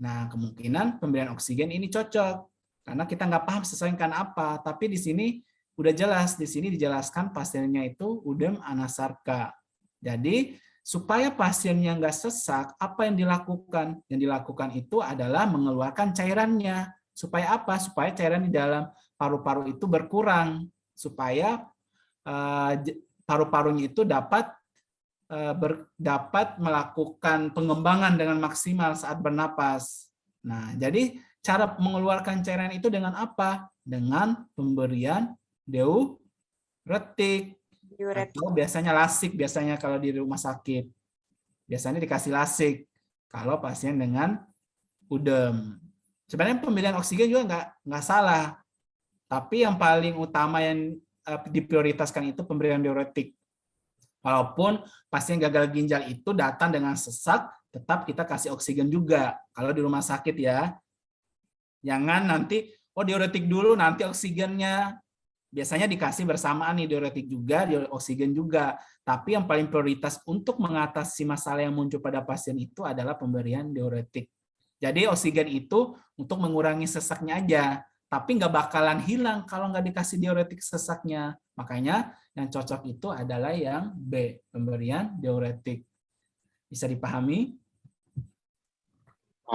nah kemungkinan pemberian oksigen ini cocok. Karena kita nggak paham sesuaikan apa, tapi di sini udah jelas, di sini dijelaskan pasiennya itu udem anasarka. Jadi supaya pasiennya nggak sesak, apa yang dilakukan? Yang dilakukan itu adalah mengeluarkan cairannya. Supaya apa? Supaya cairan di dalam paru-paru itu berkurang. Supaya paru-parunya itu dapat melakukan pengembangan dengan maksimal saat bernapas. Nah, jadi cara mengeluarkan cairan itu dengan apa? Dengan pemberian diuretik. Atau biasanya lasik, biasanya kalau di rumah sakit. Biasanya dikasih lasik kalau pasien dengan udem. Sebenarnya pemberian oksigen juga nggak salah. Tapi yang paling utama yang diprioritaskan itu pemberian diuretik. Walaupun pasien gagal ginjal itu datang dengan sesak, tetap kita kasih oksigen juga. Kalau di rumah sakit ya. Jangan nanti, diuretik dulu, nanti oksigennya. Biasanya dikasih bersamaan nih, diuretik juga, oksigen juga. Tapi yang paling prioritas untuk mengatasi masalah yang muncul pada pasien itu adalah pemberian diuretik. Jadi oksigen itu untuk mengurangi sesaknya aja, tapi nggak bakalan hilang kalau nggak dikasih diuretik sesaknya. Makanya yang cocok itu adalah yang B, pemberian diuretik. Bisa dipahami?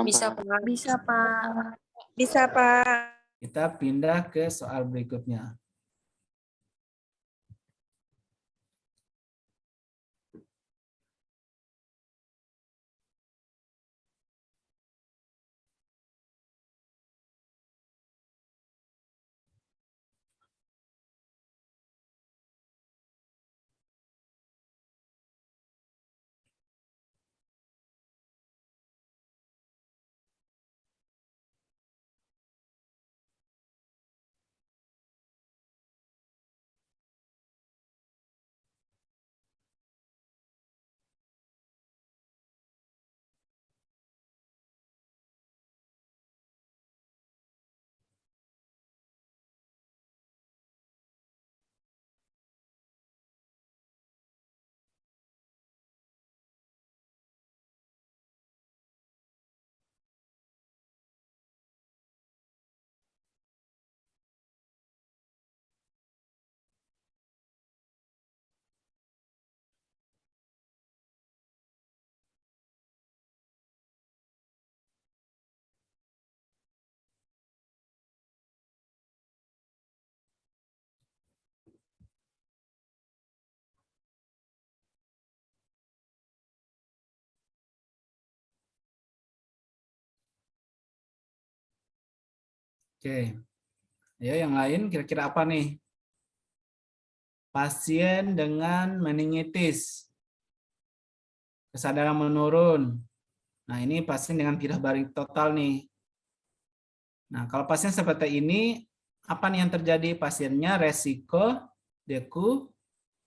Bisa, Pak. Bisa, Pak. Bisa, Pak. Kita pindah ke soal berikutnya. Oke. Ayo yang lain kira-kira apa nih? Pasien dengan meningitis. Kesadaran menurun. Nah, ini pasien dengan tidak baring total nih. Nah, kalau pasien seperti ini, apa nih yang terjadi? Pasiennya resiko dekubitus.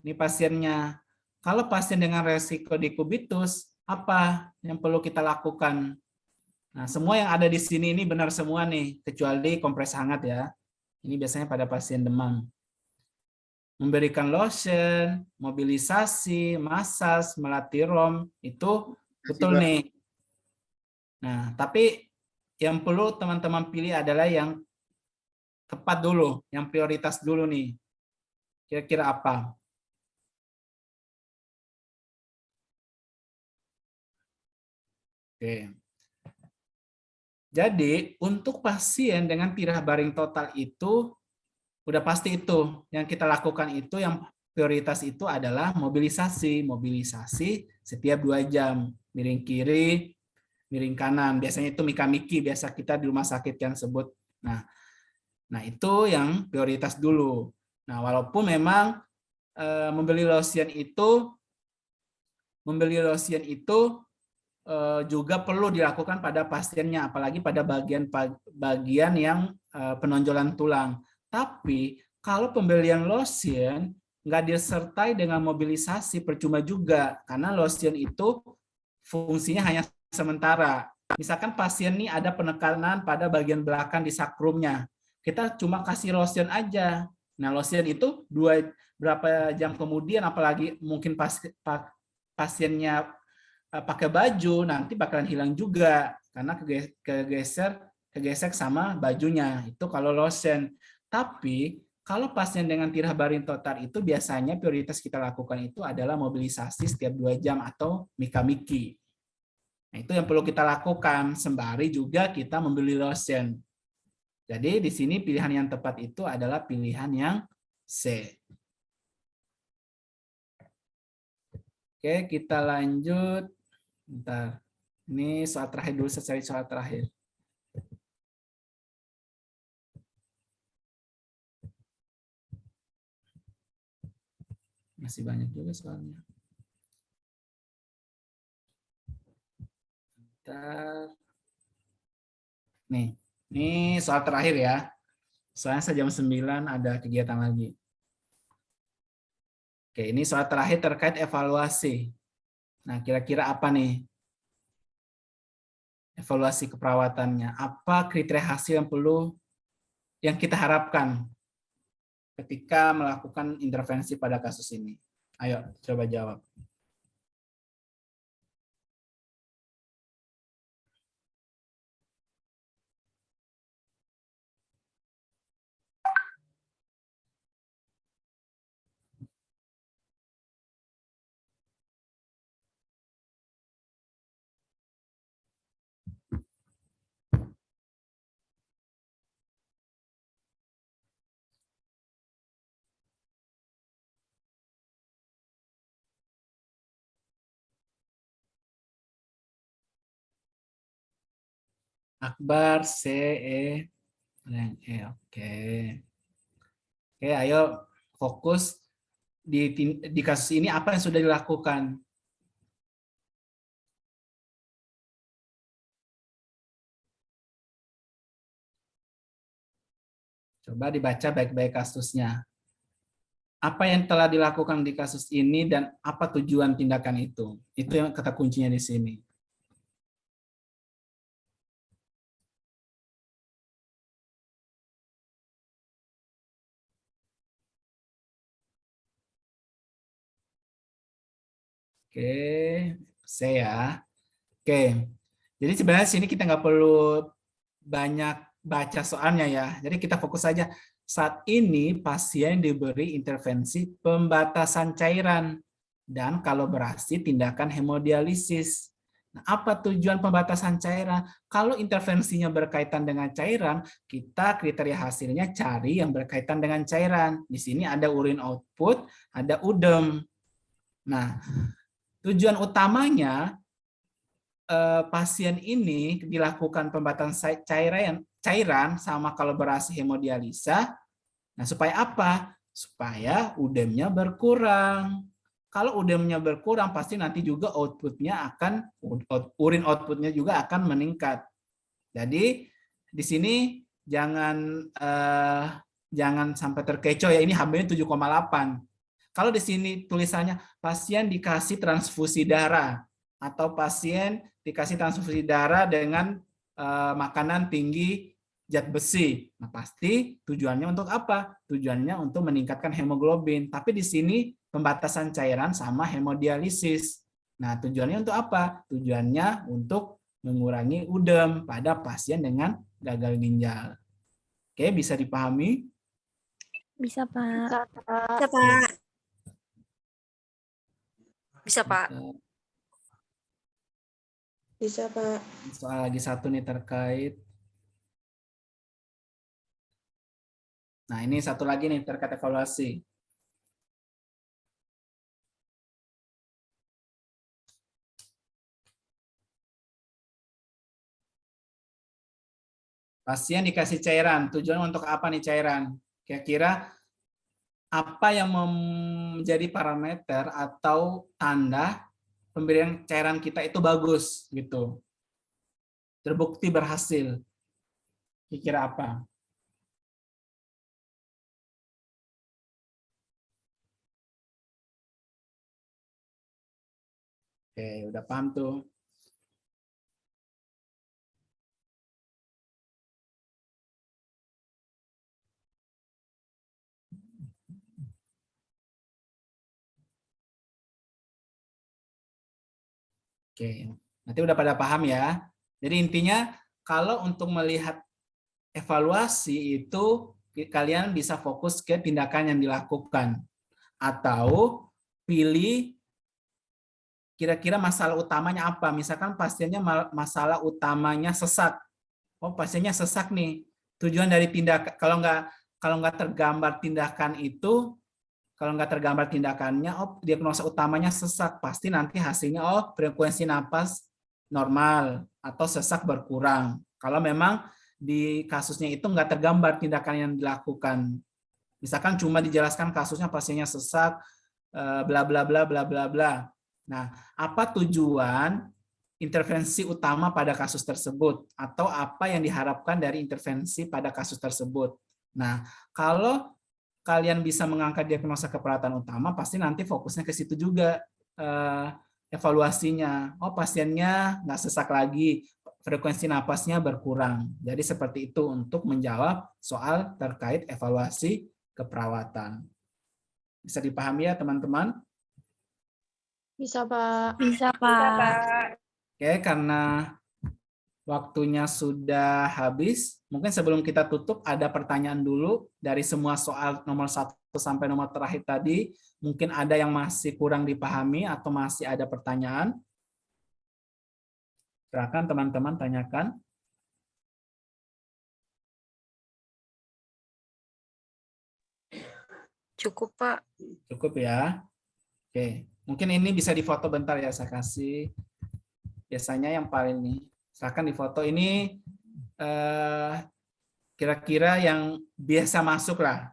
Ini pasiennya. Kalau pasien dengan resiko dekubitus, apa yang perlu kita lakukan? Nah, semua yang ada di sini ini benar semua nih, kecuali kompres hangat ya. Ini biasanya pada pasien demam. Memberikan lotion, mobilisasi, masas, melatih rom, itu betul nih. Nah, tapi yang perlu teman-teman pilih adalah yang tepat dulu, yang prioritas dulu nih. Kira-kira apa? Oke. Jadi, untuk pasien dengan tirah baring total itu, udah pasti itu. Yang kita lakukan itu, yang prioritas itu adalah mobilisasi. Mobilisasi setiap 2 jam. Miring kiri, miring kanan. Biasanya itu mika-miki, biasa kita di rumah sakit yang sebut. Nah itu yang prioritas dulu. Nah, walaupun memang membeli lotion itu juga perlu dilakukan pada pasiennya, apalagi pada bagian yang penonjolan tulang. Tapi kalau pembelian lotion nggak disertai dengan mobilisasi, percuma juga, karena lotion itu fungsinya hanya sementara. Misalkan pasien ini ada penekanan pada bagian belakang di sakrumnya, kita cuma kasih lotion aja. Nah, lotion itu berapa jam kemudian, apalagi mungkin pasiennya pakai baju, nanti bakalan hilang juga karena kegesek sama bajunya. Itu kalau lotion. Tapi kalau pasien dengan tirah baring total itu biasanya prioritas kita lakukan itu adalah mobilisasi setiap 2 jam atau mika-miki. Nah, itu yang perlu kita lakukan sembari juga kita membeli lotion. Jadi di sini pilihan yang tepat itu adalah pilihan yang C. Oke, kita lanjut. Bentar. Ini soal terakhir dulu, selesai soal terakhir. Masih banyak juga soalnya. Bentar. Nih, ini soal terakhir ya. Soalnya sejam 9 ada kegiatan lagi. Oke, ini soal terakhir terkait evaluasi. Nah, kira-kira apa nih? Evaluasi keperawatannya. Apa kriteria hasil yang kita harapkan ketika melakukan intervensi pada kasus ini? Ayo, coba jawab. Akbar, C, E, dan E. Oke. Oke, ayo fokus di kasus ini apa yang sudah dilakukan. Coba dibaca baik-baik kasusnya. Apa yang telah dilakukan di kasus ini dan apa tujuan tindakan itu? Itu yang kata kuncinya di sini. Oke, saya. Oke, jadi sebenarnya sini kita nggak perlu banyak baca soalnya ya. Jadi kita fokus saja. Saat ini pasien diberi intervensi pembatasan cairan dan kalau berhasil tindakan hemodialisis. Nah, apa tujuan pembatasan cairan? Kalau intervensinya berkaitan dengan cairan, kita kriteria hasilnya cari yang berkaitan dengan cairan. Di sini ada urine output, ada udem. Nah, tujuan utamanya pasien ini dilakukan pembatasan cairan sama kolaborasi hemodialisa. Nah, supaya apa? Supaya udemnya berkurang. Kalau udemnya berkurang, pasti nanti juga urin outputnya juga akan meningkat. Jadi di sini jangan sampai terkecoh ya, ini HB-nya 7,8. Kalau di sini tulisannya pasien dikasih transfusi darah atau pasien dikasih transfusi darah dengan makanan tinggi zat besi. Nah, pasti tujuannya untuk apa? Tujuannya untuk meningkatkan hemoglobin. Tapi di sini pembatasan cairan sama hemodialisis. Nah, tujuannya untuk apa? Tujuannya untuk mengurangi udem pada pasien dengan gagal ginjal. Oke, bisa dipahami? Bisa, Pak. Bisa, Pak. Bisa, Pak. Bisa, Pak. Bisa, Pak. Soal lagi satu nih terkait. Nah, ini satu lagi nih terkait evaluasi. Pasien dikasih cairan, tujuan untuk apa nih cairan? Kira-kira apa yang menjadi parameter atau tanda pemberian cairan kita itu bagus gitu, terbukti berhasil? Kira-kira apa? Oke, udah paham tuh. Oke, nanti udah pada paham ya. Jadi intinya kalau untuk melihat evaluasi itu kalian bisa fokus ke tindakan yang dilakukan atau pilih kira-kira masalah utamanya apa. Misalkan pasiennya masalah utamanya sesak. Oh, pasiennya sesak nih. Tujuan dari tindakan kalau nggak tergambar tindakan itu, kalau nggak tergambar tindakannya, oh diagnosa utamanya sesak, pasti nanti hasilnya oh frekuensi napas normal atau sesak berkurang. Kalau memang di kasusnya itu nggak tergambar tindakan yang dilakukan, misalkan cuma dijelaskan kasusnya pasiennya sesak, bla bla bla bla bla bla. Nah, apa tujuan intervensi utama pada kasus tersebut atau apa yang diharapkan dari intervensi pada kasus tersebut? Nah, kalau kalian bisa mengangkat diagnosa keperawatan utama, pasti nanti fokusnya ke situ juga evaluasinya. Oh, pasiennya nggak sesak lagi, frekuensi napasnya berkurang. Jadi seperti itu untuk menjawab soal terkait evaluasi keperawatan. Bisa dipahami ya teman-teman? Bisa, Pak. Bisa, Pak. Oke, karena waktunya sudah habis, mungkin sebelum kita tutup ada pertanyaan dulu dari semua soal nomor 1 sampai nomor terakhir tadi. Mungkin ada yang masih kurang dipahami atau masih ada pertanyaan. Silakan teman-teman tanyakan. Cukup, Pak. Cukup ya. Oke, mungkin ini bisa difoto bentar ya, saya kasih. Biasanya yang paling nih. Silakan difoto. Ini kira-kira yang biasa masuk lah.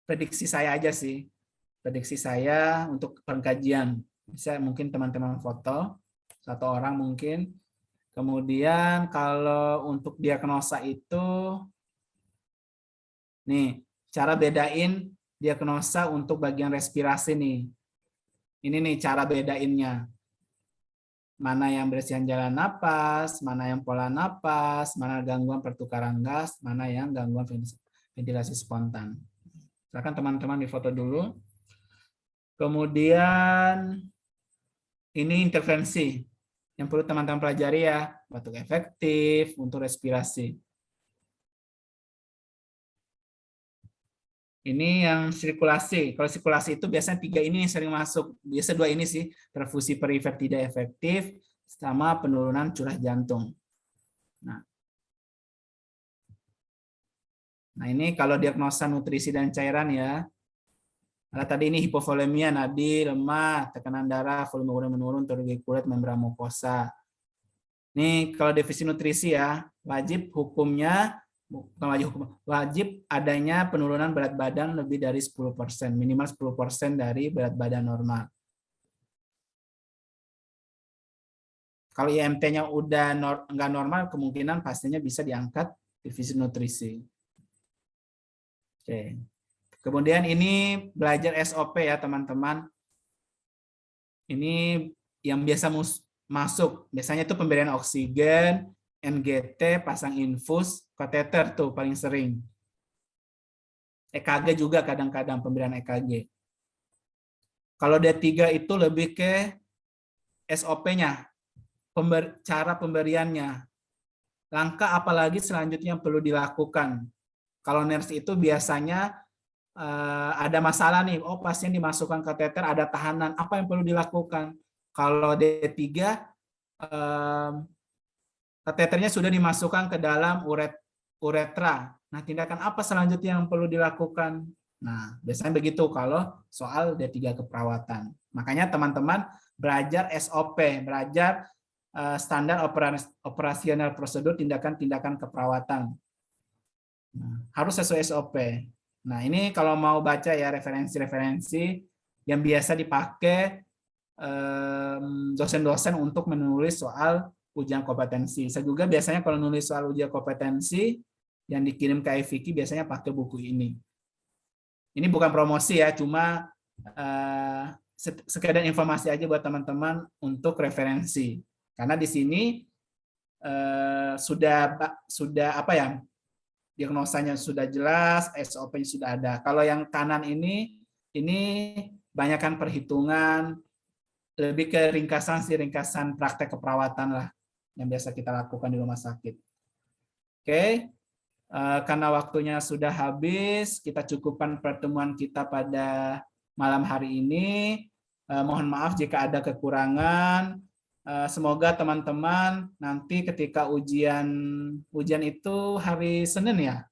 Prediksi saya aja sih. Prediksi saya untuk pengkajian. Bisa mungkin teman-teman foto. 1 orang mungkin. Kemudian kalau untuk diagnosa itu, nih, cara bedain diagnosa untuk bagian respirasi nih. Ini nih cara bedainnya. Mana yang bersihan jalan napas, mana yang pola napas, mana gangguan pertukaran gas, mana yang gangguan ventilasi spontan. Silakan teman-teman difoto dulu. Kemudian ini intervensi yang perlu teman-teman pelajari ya, batuk efektif untuk respirasi. Ini yang sirkulasi. Kalau sirkulasi itu biasanya 3 ini yang sering masuk. Biasa 2 ini sih, perfusi perifer tidak efektif, sama penurunan curah jantung. Nah ini kalau diagnosa nutrisi dan cairan ya. Nah, tadi ini hipovolemia, nadi, lemah, tekanan darah, volume urin menurun, turgid kulit, membran mukosa. Nih kalau defisit nutrisi ya, wajib hukumnya bukan wajib hukum, wajib adanya penurunan berat badan lebih dari 10%, minimal 10% dari berat badan normal. Kalau IMT-nya udah nggak normal, kemungkinan pastinya bisa diangkat divisi nutrisi. Oke. Kemudian ini belajar SOP ya teman-teman. Ini yang biasa masuk. Biasanya itu pemberian oksigen, NGT, pasang infus, kateter tuh paling sering. EKG juga kadang-kadang pemberian EKG. Kalau D3 itu lebih ke SOP-nya. Cara pemberiannya, langkah apalagi selanjutnya yang perlu dilakukan. Kalau nurse itu biasanya ada masalah nih, oh pasien dimasukkan kateter, ada tahanan, apa yang perlu dilakukan? Kalau D3, kateternya sudah dimasukkan ke dalam uretra. Nah, tindakan apa selanjutnya yang perlu dilakukan? Nah, biasanya begitu kalau soal D3 keperawatan. Makanya teman-teman belajar SOP, belajar standar operasional prosedur tindakan-tindakan keperawatan. Nah, harus sesuai SOP. Nah, ini kalau mau baca ya referensi-referensi yang biasa dipakai dosen-dosen untuk menulis soal ujian kompetensi. Saya juga biasanya kalau nulis soal ujian kompetensi yang dikirim ke IVK biasanya pakai buku ini. Ini bukan promosi ya, cuma sekedar informasi aja buat teman-teman untuk referensi. Karena di sini sudah apa ya, diagnosanya sudah jelas, SOP-nya sudah ada. Kalau yang kanan ini banyakkan perhitungan, lebih ke ringkasan praktek keperawatan lah yang biasa kita lakukan di rumah sakit. Oke, karena waktunya sudah habis, kita cukupkan pertemuan kita pada malam hari ini. Mohon maaf jika ada kekurangan. Semoga teman-teman nanti ketika ujian itu hari Senin ya?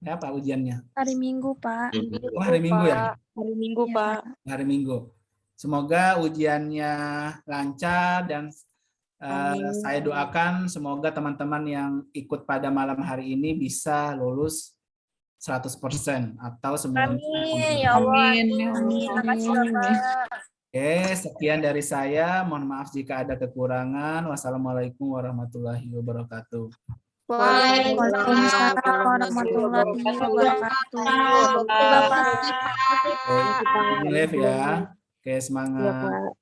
Ya Pak ujiannya? Hari Minggu, Pak. Oh, hari Minggu ya? Hari Minggu, Iya, Pak. Hari Minggu. Semoga ujiannya lancar dan saya doakan semoga teman-teman yang ikut pada malam hari ini bisa lulus 100% atau semuanya. Amin, ya Allah. Amin. Terima kasih, Bapak. Oke, sekian dari saya. Mohon maaf jika ada kekurangan. Wassalamualaikum warahmatullahi wabarakatuh. Waalaikumsalam warahmatullahi wabarakatuh. Bapak. Oke, live ya. Oke, semangat.